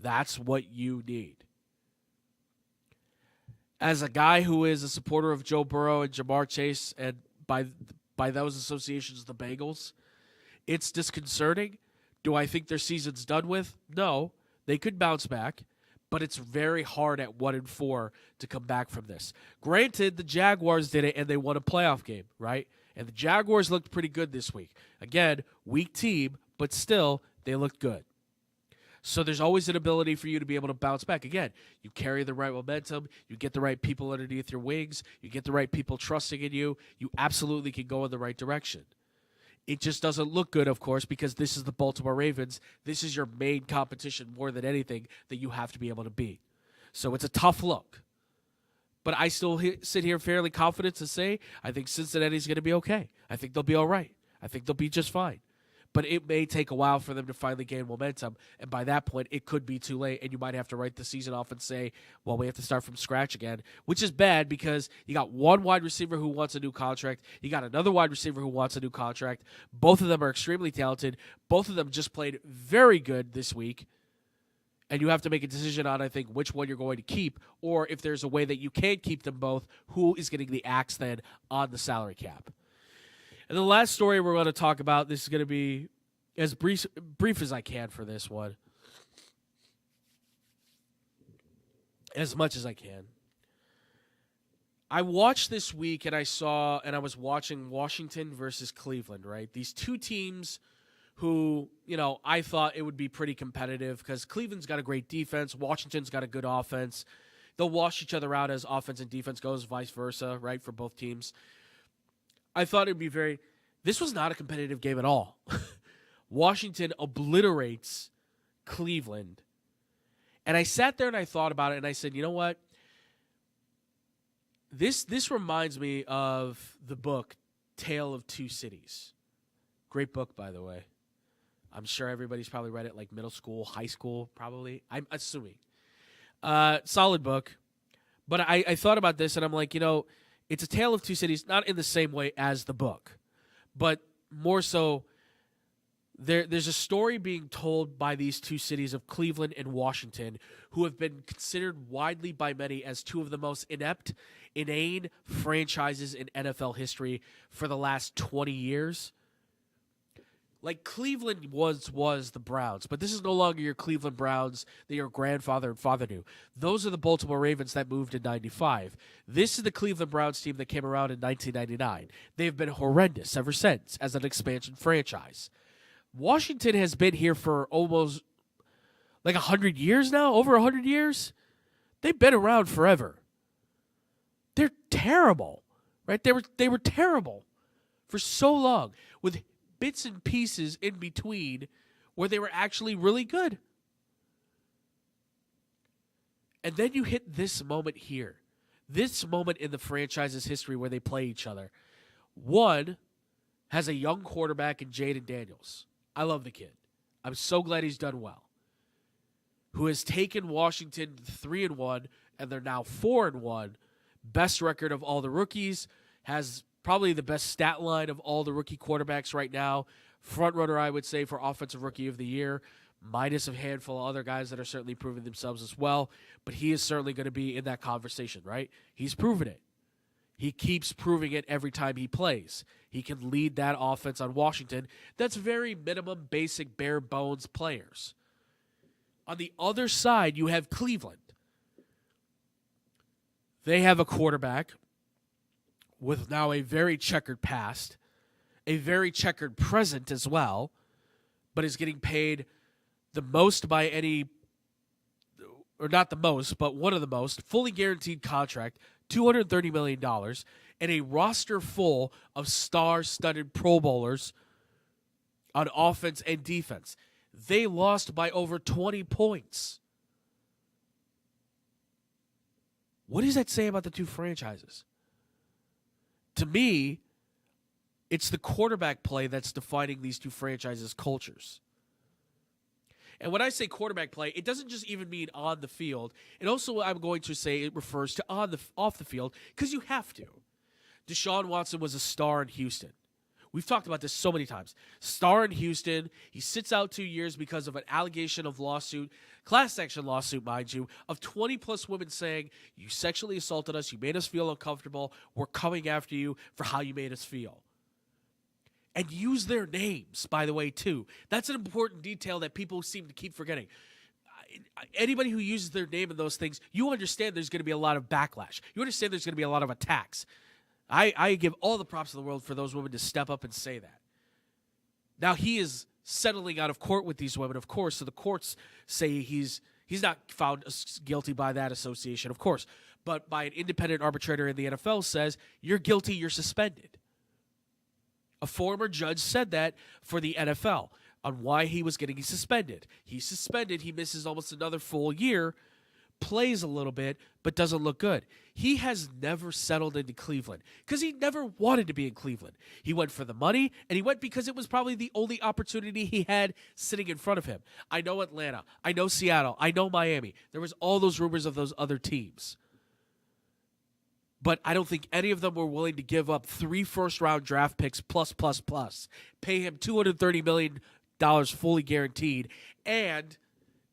That's what you need. As a guy who is a supporter of Joe Burrow and Jamar Chase, and by those associations, the Bengals, it's disconcerting. Do I think their season's done with? No. They could bounce back, but it's very hard at 1-4 to come back from this. Granted, the Jaguars did it, and they won a playoff game, right? And the Jaguars looked pretty good this week. Again, weak team, but still, they looked good. So there's always an ability for you to be able to bounce back. Again, you carry the right momentum, you get the right people underneath your wings, you get the right people trusting in you, you absolutely can go in the right direction. It just doesn't look good, of course, because this is the Baltimore Ravens. This is your main competition more than anything that you have to be able to beat. So it's a tough look. But I still sit here fairly confident to say I think Cincinnati's going to be okay. I think they'll be all right. I think they'll be just fine. But it may take a while for them to finally gain momentum, and by that point, it could be too late, and you might have to write the season off and say, well, we have to start from scratch again, which is bad because you got one wide receiver who wants a new contract. You got another wide receiver who wants a new contract. Both of them are extremely talented. Both of them just played very good this week, and you have to make a decision on, I think, which one you're going to keep, or if there's a way that you can keep them both, who is getting the axe then on the salary cap. And the last story we're going to talk about, this is going to be as brief as I can for this one. As much as I can. I watched this week and I was watching Washington versus Cleveland, right? These two teams who, I thought it would be pretty competitive because Cleveland's got a great defense. Washington's got a good offense. They'll wash each other out as offense and defense goes, vice versa, right, for both teams. I thought it would be this was not a competitive game at all. Washington obliterates Cleveland. And I sat there and I thought about it and I said, you know what? This reminds me of the book Tale of Two Cities. Great book, by the way. I'm sure everybody's probably read it like middle school, high school, probably. I'm assuming. Solid book. But I thought about this and I'm like, it's a tale of two cities, not in the same way as the book, but more so there's a story being told by these two cities of Cleveland and Washington who have been considered widely by many as two of the most inept, inane franchises in NFL history for the last 20 years. Like Cleveland was the Browns, but this is no longer your Cleveland Browns that your grandfather and father knew. Those are the Baltimore Ravens that moved in 95. This is the Cleveland Browns team that came around in 1999. They've been horrendous ever since as an expansion franchise. Washington has been here for almost like 100 years now, over 100 years. They've been around forever. They're terrible, right? They were terrible for so long with bits and pieces in between where they were actually really good. And then you hit this moment here. This moment in the franchise's history where they play each other. One has a young quarterback in Jaden Daniels. I love the kid. I'm so glad he's done well. Who has taken Washington 3-1, and they're now 4-1. Best record of all the rookies, has probably the best stat line of all the rookie quarterbacks right now. Front runner, I would say, for Offensive Rookie of the Year, minus a handful of other guys that are certainly proving themselves as well. But he is certainly going to be in that conversation, right? He's proven it. He keeps proving it every time he plays. He can lead that offense on Washington. That's very minimum, basic, bare bones players. On the other side, you have Cleveland. They have a quarterback with now a very checkered past, a very checkered present as well, but is getting paid the most by any, or not the most, but one of the most, fully guaranteed contract, $230 million, and a roster full of star-studded Pro Bowlers on offense and defense. They lost by over 20 points. What does that say about the two franchises? To me, it's the quarterback play that's defining these two franchises' cultures. And when I say quarterback play, it doesn't just even mean on the field. And also, I'm going to say it refers to off the field because you have to. Deshaun Watson was a star in Houston. We've talked about this so many times. Star in Houston, he sits out 2 years because of an allegation of lawsuit, class action lawsuit, mind you, of 20-plus women saying, you sexually assaulted us, you made us feel uncomfortable, we're coming after you for how you made us feel. And use their names, by the way, too. That's an important detail that people seem to keep forgetting. Anybody who uses their name in those things, you understand there's going to be a lot of backlash. You understand there's going to be a lot of attacks. I give all the props in the world for those women to step up and say that. Now, he is settling out of court with these women, of course, so the courts say he's not found guilty by that association, of course, but by an independent arbitrator in the NFL says, you're guilty, you're suspended. A former judge said that for the NFL on why he was getting suspended. He's suspended, he misses almost another full year, plays a little bit, but doesn't look good. He has never settled into Cleveland because he never wanted to be in Cleveland. He went for the money, and he went because it was probably the only opportunity he had sitting in front of him. I know Atlanta. I know Seattle. I know Miami. There was all those rumors of those other teams. But I don't think any of them were willing to give up 3 first-round draft picks plus, pay him $230 million fully guaranteed, and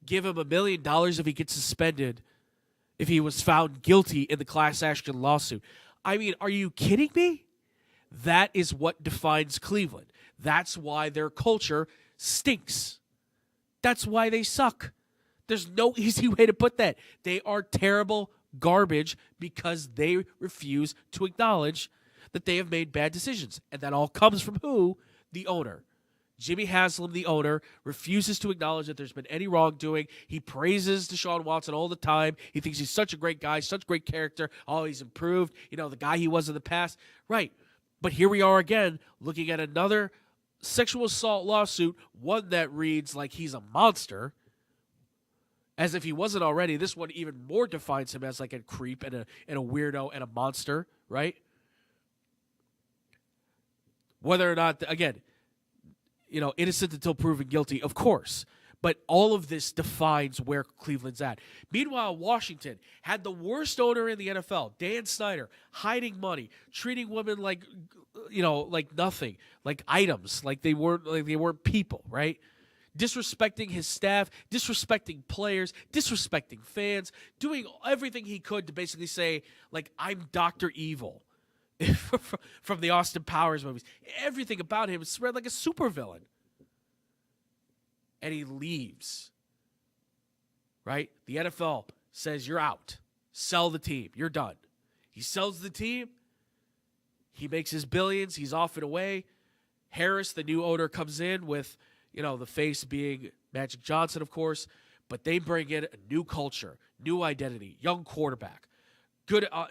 give him $1 million if he gets suspended if he was found guilty in the class action lawsuit. I mean, are you kidding me? That is what defines Cleveland. That's why their culture stinks. That's why they suck. There's no easy way to put that. They are terrible garbage because they refuse to acknowledge that they have made bad decisions. And that all comes from who? The owner. Jimmy Haslam, the owner, refuses to acknowledge that there's been any wrongdoing. He praises Deshaun Watson all the time. He thinks he's such a great guy, such great character. Oh, he's improved. You know, the guy he was in the past. Right. But here we are again, looking at another sexual assault lawsuit, one that reads like he's a monster. As if he wasn't already. This one even more defines him as like a creep and a weirdo and a monster, right? Whether or not, again, you know, innocent until proven guilty, of course. But all of this defines where Cleveland's at. Meanwhile, Washington had the worst owner in the NFL, Dan Snyder, hiding money, treating women like, you know, like nothing, like items, like they weren't people, right? Disrespecting his staff, disrespecting players, disrespecting fans, doing everything he could to basically say, like, I'm Dr. Evil from the Austin Powers movies. Everything about him is spread like a supervillain. And he leaves, right? The NFL says, you're out. Sell the team. You're done. He sells the team. He makes his billions. He's off and away. Harris, the new owner, comes in with, you know, the face being Magic Johnson, of course, but they bring in a new culture, new identity, young quarterback, good, an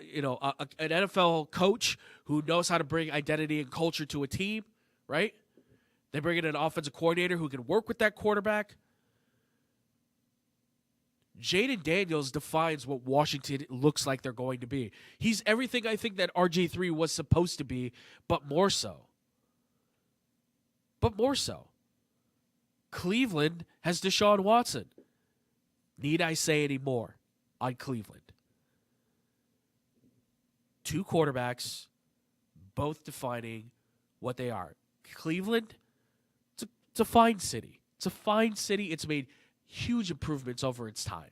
NFL coach who knows how to bring identity and culture to a team, right? They bring in an offensive coordinator who can work with that quarterback. Jaden Daniels defines what Washington looks like they're going to be. He's everything I think that RG3 was supposed to be, but more so. Cleveland has Deshaun Watson. Need I say any more on Cleveland? 2 quarterbacks, both defining what they are. Cleveland, it's a fine city. It's a fine city. It's made huge improvements over its time.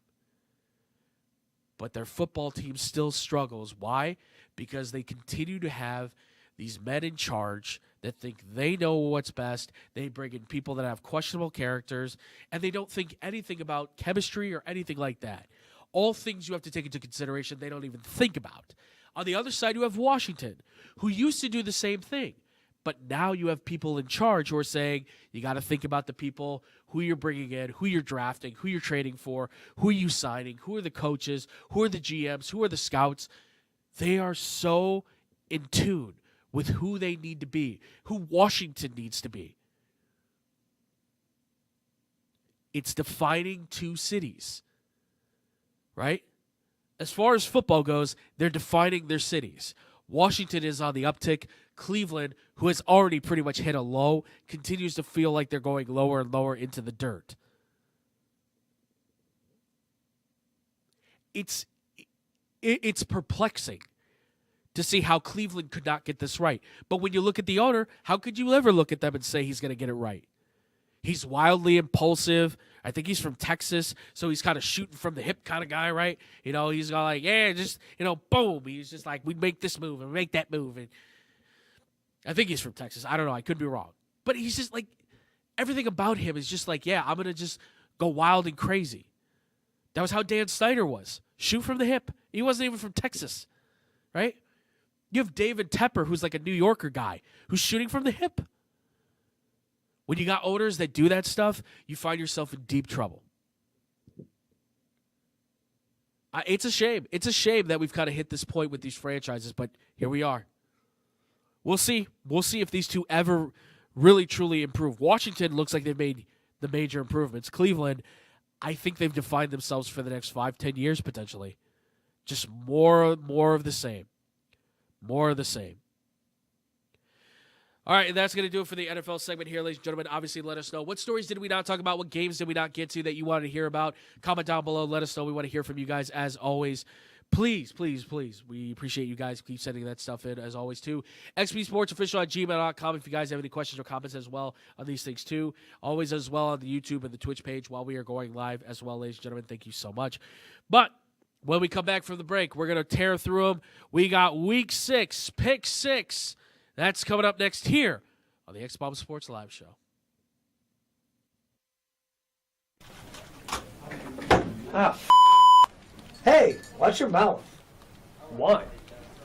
But their football team still struggles. Why? Because they continue to have these men in charge that think they know what's best. They bring in people that have questionable characters, and they don't think anything about chemistry or anything like that. All things you have to take into consideration they don't even think about. On the other side, you have Washington, who used to do the same thing. But now you have people in charge who are saying, you got to think about the people, who you're bringing in, who you're drafting, who you're trading for, who are you signing, who are the coaches, who are the GMs, who are the scouts. They are so in tune with who they need to be, who Washington needs to be. It's defining 2 cities, right? As far as football goes, they're defining their cities. Washington is on the uptick. Cleveland, who has already pretty much hit a low, continues to feel like they're going lower and lower into the dirt. It's perplexing to see how Cleveland could not get this right. But when you look at the owner, how could you ever look at them and say he's going to get it right? He's wildly impulsive. I think he's from Texas, so he's kind of shooting from the hip kind of guy, right? You know, he's got like, yeah, just, you know, boom. He's just like, we make this move and make that move. And I think he's from Texas. I don't know. I could be wrong. But he's just like, everything about him is just like, yeah, I'm going to just go wild and crazy. That was how Dan Snyder was. Shoot from the hip. He wasn't even from Texas, right? You have David Tepper, who's like a New Yorker guy, who's shooting from the hip. When you got owners that do that stuff, you find yourself in deep trouble. It's a shame. It's a shame that we've kind of hit this point with these franchises, but here we are. We'll see. We'll see if these two ever really, truly improve. Washington looks like they've made the major improvements. Cleveland, I think they've defined themselves for the next 5-10 years, potentially. Just more of the same. More of the same. All right, and that's going to do it for the NFL segment here, ladies and gentlemen. Obviously, let us know what stories did we not talk about, what games did we not get to that you wanted to hear about. Comment down below. Let us know. We want to hear from you guys as always. Please, please, please. We appreciate you guys. Keep sending that stuff in as always, too. xpsportsofficial@gmail.com if you guys have any questions or comments as well on these things, too. Always as well on the YouTube and the Twitch page while we are going live as well, ladies and gentlemen. Thank you so much. But when we come back from the break, we're going to tear through them. We got Week 6, Pick 6. That's coming up next here on the X-Bomb Sports Live Show. Hey, watch your mouth. Why?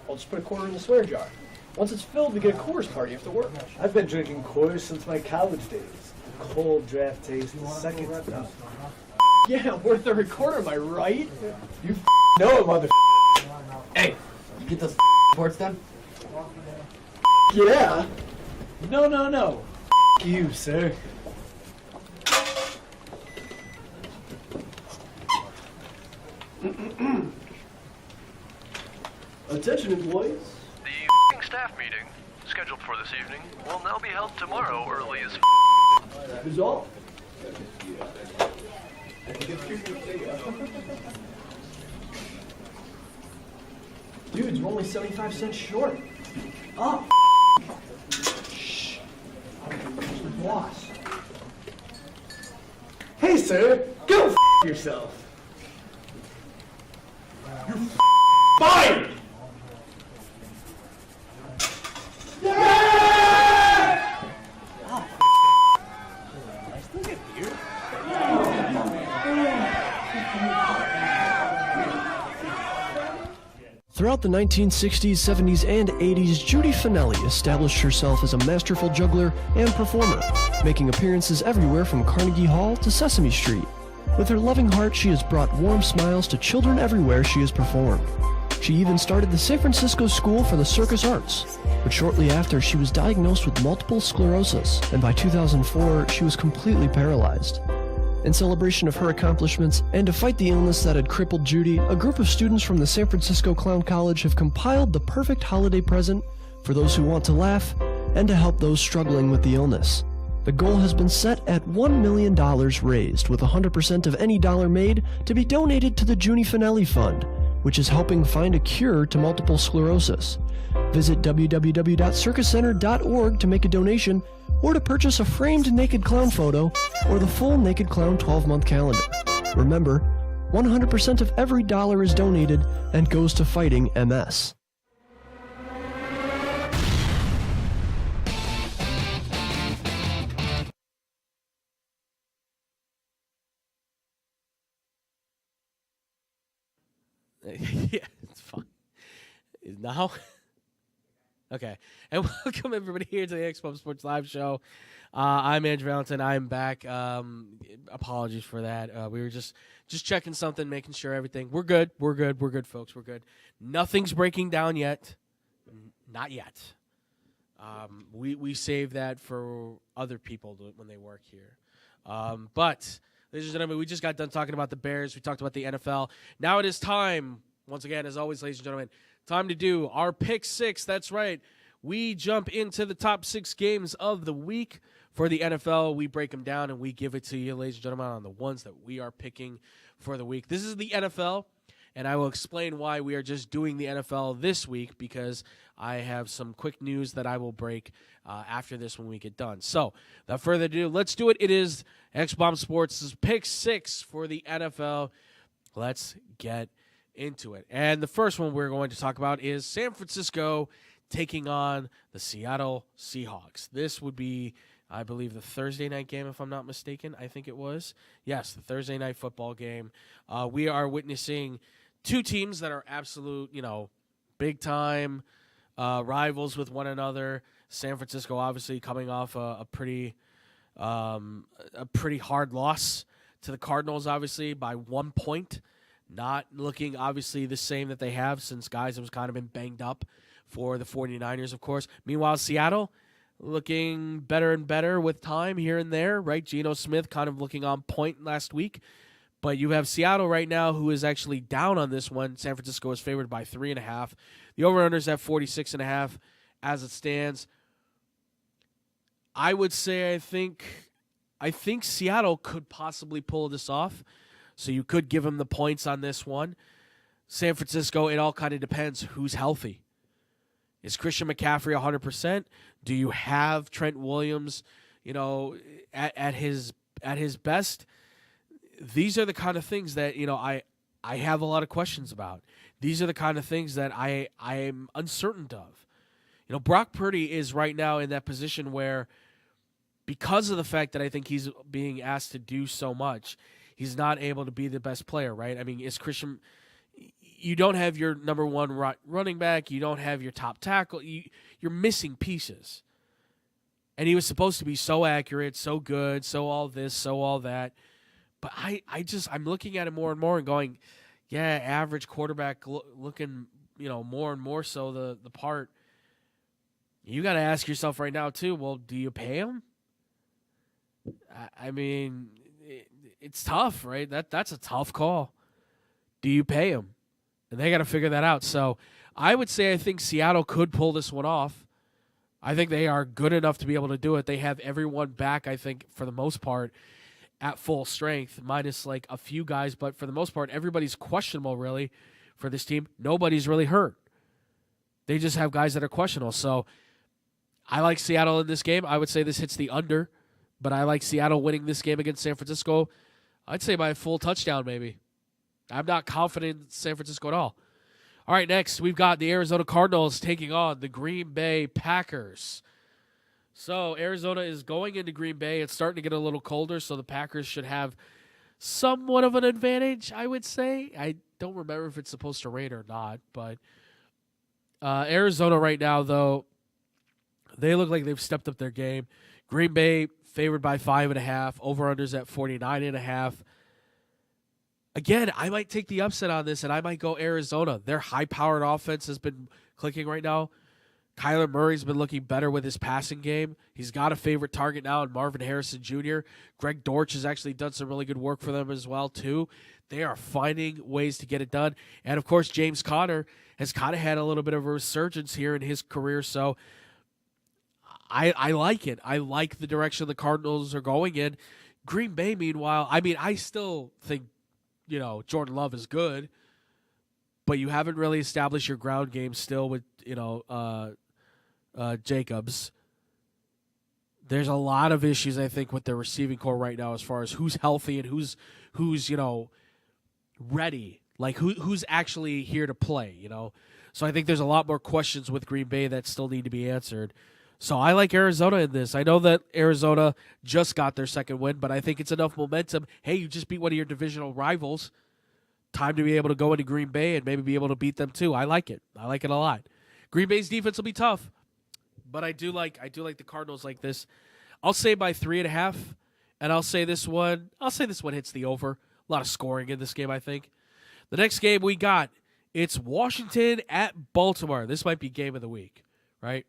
I'll just put a quarter in the swear jar. Once it's filled, we get a Coors party after work. I've been drinking Coors since my college days. The cold draft taste is second to none. Yeah, worth every quarter, am I right? You know it, mother. Hey, you get those reports done? Yeah. No. You, sir. Attention, employees. The staff meeting, scheduled for this evening, will now be held tomorrow early as Who's all? Dudes, we're only 75 cents short. Oh, shh. Boss. Hey, sir. Go yourself. You're fired! Throughout the 1960s, 70s, and 80s, Judy Finelli established herself as a masterful juggler and performer, making appearances everywhere from Carnegie Hall to Sesame Street. With her loving heart, she has brought warm smiles to children everywhere she has performed. She even started the San Francisco School for the Circus Arts, but shortly after, she was diagnosed with multiple sclerosis, and by 2004, she was completely paralyzed. In celebration of her accomplishments, and to fight the illness that had crippled Judy, a group of students from the San Francisco Clown College have compiled the perfect holiday present for those who want to laugh and to help those struggling with the illness. The goal has been set at $1 million raised, with 100% of any dollar made to be donated to the Judy Finelli Fund, which is helping find a cure to multiple sclerosis. Visit www.circuscenter.org to make a donation, or to purchase a framed naked clown photo or the full Naked Clown 12-month calendar. Remember, 100% of every dollar is donated and goes to fighting MS. Yeah, it's fine. Now? Okay. And welcome, everybody, here to the X-Bomb Sports Live Show. I'm Andrew Valentine. I'm back. Apologies for that. We were just checking something, making sure everything. We're good. We're good, folks. We're good. Nothing's breaking down yet. Not yet. We save that for other people when they work here. But, ladies and gentlemen, we just got done talking about the Bears. We talked about the NFL. Now it is time, once again, as always, ladies and gentlemen, time to do our Pick 6. That's right. We jump into the top 6 games of the week for the NFL. We break them down and we give it to you, ladies and gentlemen, on the ones that we are picking for the week. This is the NFL, And I will explain why we are just doing the NFL this week, because I have some quick news that I will break after this when we get done. So, without further ado, let's do it. It is X-Bomb Sports' Pick 6 for the NFL. Let's get into it. And the first one we're going to talk about is San Francisco taking on the Seattle Seahawks. This would be, I believe, the Thursday night game, if I'm not mistaken. I think it was. Yes, the Thursday night football game. We are witnessing two teams that are absolute, big-time rivals with one another. San Francisco obviously coming off a pretty hard loss to the Cardinals, obviously, by 1 point. Not looking, obviously, the same that they have since guys have kind of been banged up for the 49ers, of course. Meanwhile, Seattle looking better and better with time here and there, right? Geno Smith kind of looking on point last week. But you have Seattle right now who is actually down on this one. San Francisco is favored by 3.5. The over-under is at 46.5 as it stands. I would say I think Seattle could possibly pull this off. So you could give them the points on this one. San Francisco, it all kind of depends who's healthy. Is Christian McCaffrey 100%? Do you have Trent Williams, at his best? These are the kind of things that, I have a lot of questions about. These are the kind of things that I am uncertain of. Brock Purdy is right now in that position where, because of the fact that I think he's being asked to do so much, he's not able to be the best player, right? I mean, is Christian – you don't have your number one running back. You don't have your top tackle. You're missing pieces. And he was supposed to be so accurate, so good, so all this, so all that. But I'm looking at it more and more and going, yeah, average quarterback looking, more and more so the part. You got to ask yourself right now, too, well, do you pay him? I mean, it's tough, right? That's a tough call. Do you pay him? And they got to figure that out. So I would say I think Seattle could pull this one off. I think they are good enough to be able to do it. They have everyone back, I think, for the most part, at full strength, minus like a few guys. But for the most part, everybody's questionable, really, for this team. Nobody's really hurt. They just have guys that are questionable. So I like Seattle in this game. I would say this hits the under. But I like Seattle winning this game against San Francisco. I'd say by a full touchdown, maybe. I'm not confident in San Francisco at all. All right, next, we've got the Arizona Cardinals taking on the Green Bay Packers. So Arizona is going into Green Bay. It's starting to get a little colder, so the Packers should have somewhat of an advantage, I would say. I don't remember if it's supposed to rain or not. But Arizona right now, though, they look like they've stepped up their game. Green Bay favored by 5.5. Over-unders at 49.5. Again, I might take the upset on this, and I might go Arizona. Their high-powered offense has been clicking right now. Kyler Murray's been looking better with his passing game. He's got a favorite target now in Marvin Harrison Jr. Greg Dortch has actually done some really good work for them as well, too. They are finding ways to get it done. And, of course, James Conner has kind of had a little bit of a resurgence here in his career, so I like it. I like the direction the Cardinals are going in. Green Bay, meanwhile, I still think, Jordan Love is good, but you haven't really established your ground game still with, Jacobs. There's a lot of issues, I think, with their receiving core right now as far as who's healthy and who's ready, like who's actually here to play, So I think there's a lot more questions with Green Bay that still need to be answered. So I like Arizona in this. I know that Arizona just got their second win, but I think it's enough momentum. Hey, you just beat one of your divisional rivals. Time to be able to go into Green Bay and maybe be able to beat them too. I like it. I like it a lot. Green Bay's defense will be tough, but I do like the Cardinals like this. I'll say by 3.5, and I'll say this one hits the over. A lot of scoring in this game, I think. The next game we got, it's Washington at Baltimore. This might be game of the week, right?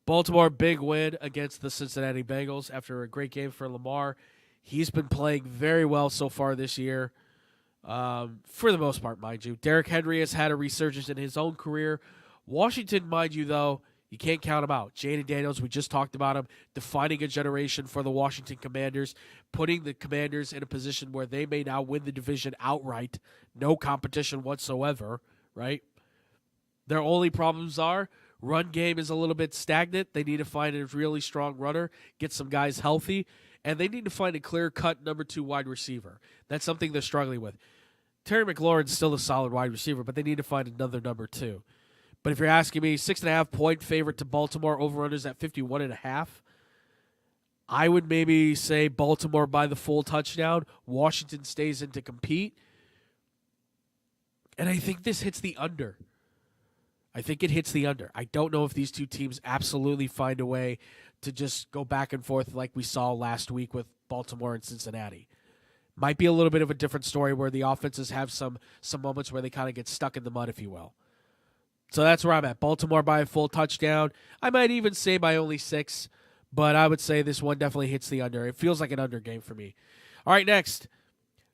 Baltimore, big win against the Cincinnati Bengals after a great game for Lamar. He's been playing very well so far this year, for the most part, mind you. Derrick Henry has had a resurgence in his own career. Washington, mind you, though, You can't count him out. Jaden Daniels, we just talked about him, defining a generation for the Washington Commanders, putting the Commanders in a position where they may now win the division outright, no competition whatsoever, right? Their only problems are run game is a little bit stagnant. They need to find a really strong runner, get some guys healthy, and they need to find a clear-cut number 2 wide receiver. That's something they're struggling with. Terry McLaurin's still a solid wide receiver, but they need to find another number 2. But if you're asking me, 6.5-point favorite to Baltimore, over-unders at 51.5, I would maybe say Baltimore by the full touchdown. Washington stays in to compete. And I think this hits the under. I think it hits the under. I don't know if these two teams absolutely find a way to just go back and forth like we saw last week with Baltimore and Cincinnati. Might be a little bit of a different story where the offenses have some moments where they kind of get stuck in the mud, if you will. So that's where I'm at. Baltimore by a full touchdown. I might even say by only 6, but I would say this one definitely hits the under. It feels like an under game for me. All right, next.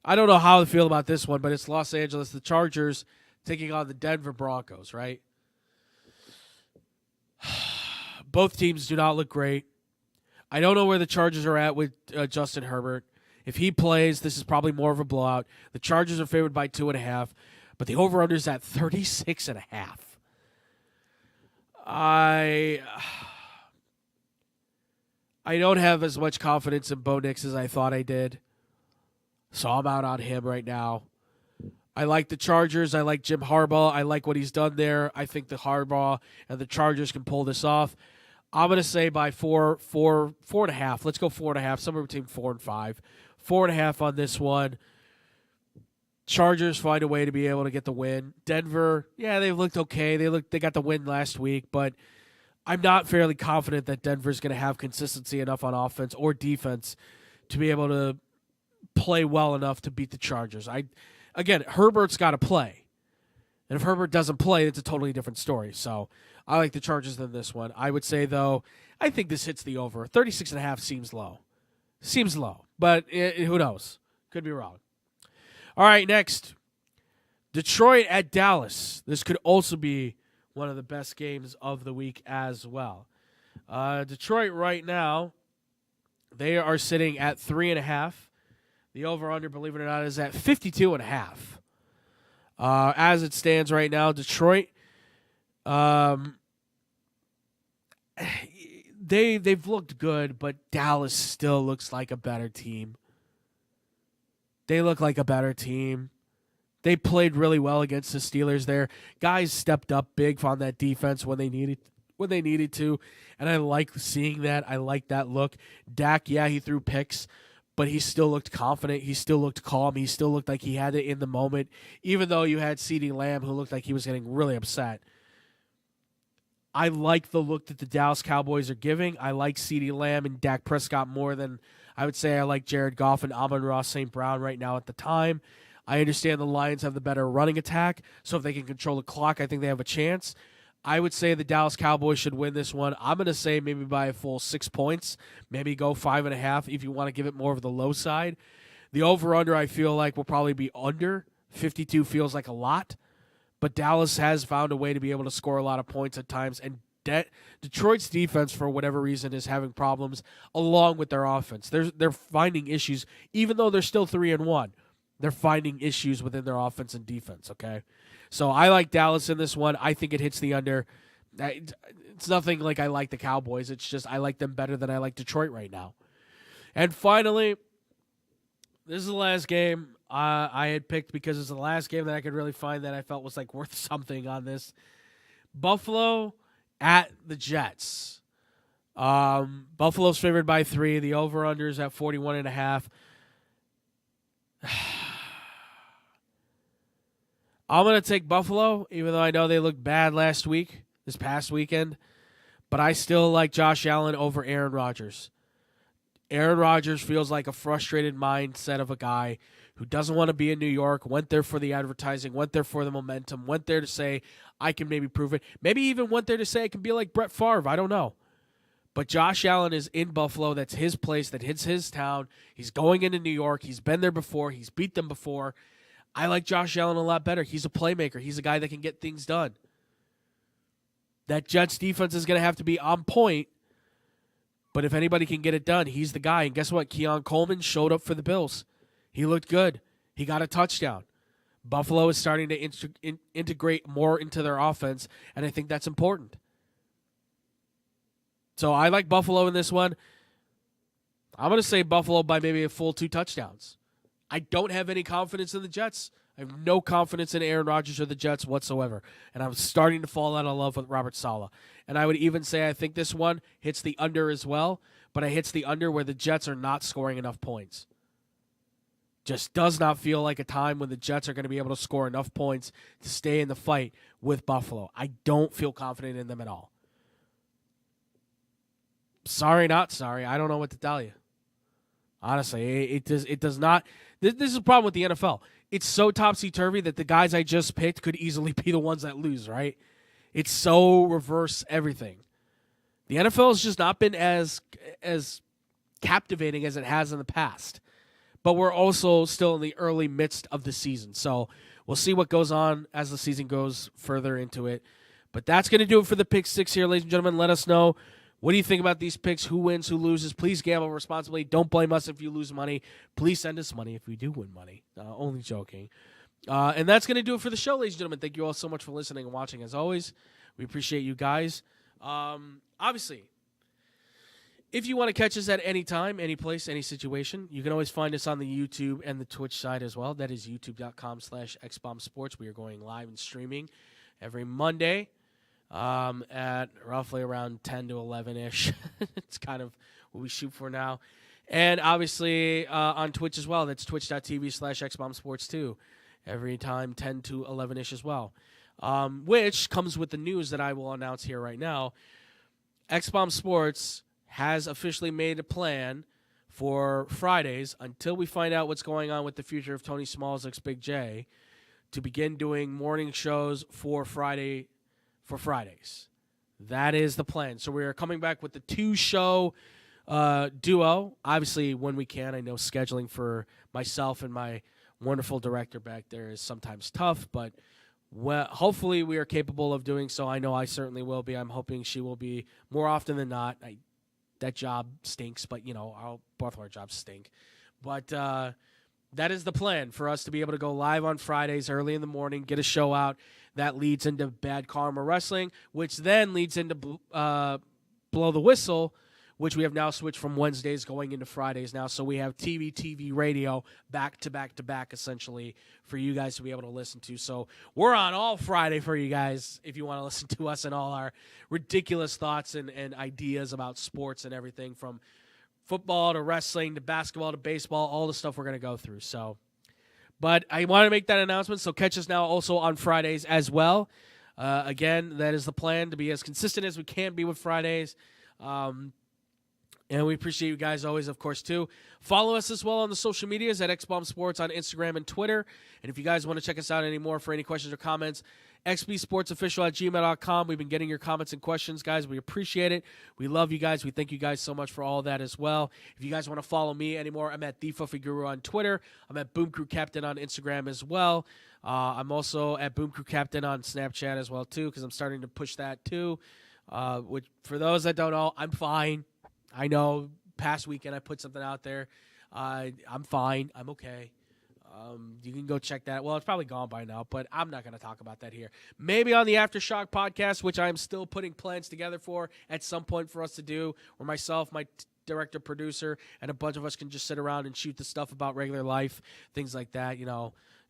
I don't know how to feel about this one, but it's Los Angeles, the Chargers, taking on the Denver Broncos, right? Both teams do not look great. I don't know where the Chargers are at with Justin Herbert. If he plays, this is probably more of a blowout. The Chargers are favored by 2.5, but the over-under is at 36.5. I don't have as much confidence in Bo Nix as I thought I did, so I'm out on him right now. I like the Chargers. I like Jim Harbaugh. I like what he's done there. I think the Harbaugh and the Chargers can pull this off. I'm going to say by 4.5. Let's go 4.5, somewhere between 4 and 5. 4.5 on this one. Chargers find a way to be able to get the win. Denver, yeah, they've looked okay. They got the win last week, but I'm not fairly confident that Denver's going to have consistency enough on offense or defense to be able to play well enough to beat the Chargers. Again, Herbert's got to play. And if Herbert doesn't play, it's a totally different story. So I like the Chargers than this one. I would say, though, I think this hits the over. 36.5 seems low. Seems low, but who knows? Could be wrong. All right, next. Detroit at Dallas. This could also be one of the best games of the week as well. Detroit right now, they are sitting at 3.5. The over-under, believe it or not, is at 52.5. As it stands right now, Detroit, they've looked good, but Dallas still looks like a better team. They look like a better team. They played really well against the Steelers there. Guys stepped up big on that defense when they needed to, and I like seeing that. I like that look. Dak, yeah, he threw picks, but he still looked confident. He still looked calm. He still looked like he had it in the moment, even though you had CeeDee Lamb, who looked like he was getting really upset. I like the look that the Dallas Cowboys are giving. I like CeeDee Lamb and Dak Prescott more than I would say I like Jared Goff and Amon-Ra St. Brown right now at the time. I understand the Lions have the better running attack, so if they can control the clock, I think they have a chance. I would say the Dallas Cowboys should win this one. I'm going to say maybe by a full 6 points, maybe go 5.5 if you want to give it more of the low side. The over-under, I feel like, will probably be under. 52 feels like a lot, but Dallas has found a way to be able to score a lot of points at times, and Detroit's defense, for whatever reason, is having problems along with their offense. They're finding issues, even though they're still 3-1. They're finding issues within their offense and defense, okay? So I like Dallas in this one. I think it hits the under. It's nothing like I like the Cowboys. It's just I like them better than I like Detroit right now. And finally, this is the last game I had picked because it's the last game that I could really find that I felt was like worth something on this. Buffalo at the Jets. Buffalo's favored by 3. The over-under is at 41.5. I'm going to take Buffalo, even though I know they looked bad this past weekend. But I still like Josh Allen over Aaron Rodgers. Aaron Rodgers feels like a frustrated mindset of a guy who doesn't want to be in New York, went there for the advertising, went there for the momentum, went there to say, I can maybe prove it. Maybe even went there to say I can be like Brett Favre. I don't know. But Josh Allen is in Buffalo. That's his place. That hits his town. He's going into New York. He's been there before. He's beat them before. I like Josh Allen a lot better. He's a playmaker. He's a guy that can get things done. That Jets defense is going to have to be on point. But if anybody can get it done, he's the guy. And guess what? Keon Coleman showed up for the Bills. He looked good. He got a touchdown. Buffalo is starting to integrate more into their offense, and I think that's important. So I like Buffalo in this one. I'm going to say Buffalo by maybe a full 2 touchdowns. I don't have any confidence in the Jets. I have no confidence in Aaron Rodgers or the Jets whatsoever. And I'm starting to fall out of love with Robert Saleh. And I would even say I think this one hits the under as well, but it hits the under where the Jets are not scoring enough points. Just does not feel like a time when the Jets are going to be able to score enough points to stay in the fight with Buffalo. I don't feel confident in them at all. Sorry, not sorry. I don't know what to tell you. Honestly, it does not. This is a problem with the NFL. It's so topsy-turvy that the guys I just picked could easily be the ones that lose, right? It's so reverse everything. The NFL has just not been as captivating as it has in the past. But we're also still in the early midst of the season. So we'll see what goes on as the season goes further into it. But that's going to do it for the Pick 6 here, ladies and gentlemen. Let us know. What do you think about these picks? Who wins, who loses? Please gamble responsibly. Don't blame us if you lose money. Please send us money if we do win money. Only joking. And that's going to do it for the show, ladies and gentlemen. Thank you all so much for listening and watching, as always. We appreciate you guys. Obviously, if you want to catch us at any time, any place, any situation, you can always find us on the YouTube and the Twitch side as well. That is youtube.com/xbombsports. We are going live and streaming every Monday. At roughly around 10 to 11-ish. It's kind of what we shoot for now. And obviously on Twitch as well. That's twitch.tv/xbombsports too. Every time 10 to 11-ish as well. Which comes with the news that I will announce here right now. XBomb Sports has officially made a plan for Fridays, until we find out what's going on with the future of Tony Smalzik's Big J, to begin doing morning shows for Fridays. That is the plan. So we are coming back with the 2-show duo. Obviously, when we can. I know scheduling for myself and my wonderful director back there is sometimes tough, but hopefully we are capable of doing so. I know I certainly will be. I'm hoping she will be more often than not. That job stinks, but, both of our jobs stink. But that is the plan, for us to be able to go live on Fridays early in the morning, get a show out. That leads into Bad Karma Wrestling, which then leads into Blow the Whistle, which we have now switched from Wednesdays going into Fridays now. So we have TV, radio, back to back, essentially, for you guys to be able to listen to. So we're on all Friday for you guys if you want to listen to us and all our ridiculous thoughts and ideas about sports and everything, from football to wrestling to basketball to baseball, all the stuff we're going to go through. So, but I want to make that announcement, so catch us now also on Fridays as well. Again, that is the plan, to be as consistent as we can be with Fridays. And we appreciate you guys always, of course, too. Follow us as well on the social medias at XBomb Sports on Instagram and Twitter. And if you guys want to check us out anymore for any questions or comments, xbsportsofficial@gmail.com. We've been getting your comments and questions, guys. We appreciate it. We love you guys. We thank you guys so much for all that as well. If you guys want to follow me anymore, I'm at TheFuffyGuru on Twitter. I'm at Boom Crew Captain on Instagram as well. I'm also at Boom Crew Captain on Snapchat as well, too, because I'm starting to push that, too. Which, for those that don't know, I'm fine. I know past weekend I put something out there. I'm fine. I'm okay. You can go check that. Well, it's probably gone by now, but I'm not going to talk about that here. Maybe on the Aftershock podcast, which I'm still putting plans together for at some point for us to do, where myself, my director, producer, and a bunch of us can just sit around and shoot the stuff about regular life, things like that,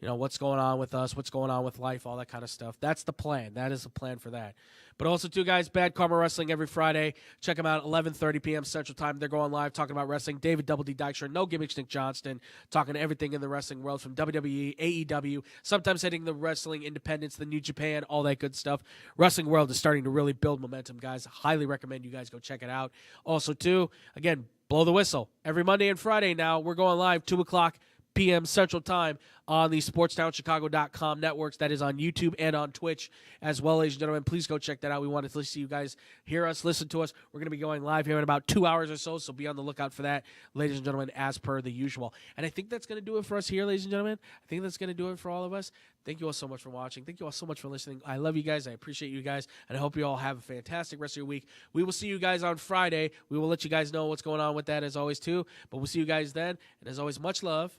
what's going on with us, what's going on with life, all that kind of stuff. That's the plan. That is the plan for that. But also, too, guys, Bad Karma Wrestling every Friday. Check them out at 11:30 p.m. Central Time. They're going live talking about wrestling. David Double D Dykstra, No Gimmicks Nick Johnston, talking everything in the wrestling world, from WWE, AEW, sometimes hitting the wrestling independents, the New Japan, all that good stuff. Wrestling world is starting to really build momentum, guys. Highly recommend you guys go check it out. Also, too, again, Blow the Whistle. Every Monday and Friday now, we're going live, 2 o'clock p.m. Central Time on the SportsTownChicago.com networks. That is on YouTube and on Twitch as well, ladies and gentlemen. Please go check that out. We want to see you guys hear us, listen to us. We're going to be going live here in about 2 hours or so be on the lookout for that, ladies and gentlemen, as per the usual. And I think that's going to do it for us here, ladies and gentlemen. I think that's going to do it for all of us. Thank you all so much for watching. Thank you all so much for listening. I love you guys. I appreciate you guys. And I hope you all have a fantastic rest of your week. We will see you guys on Friday. We will let you guys know what's going on with that as always, too. But we'll see you guys then. And as always, much love.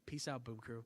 Peace out, Boom Crew.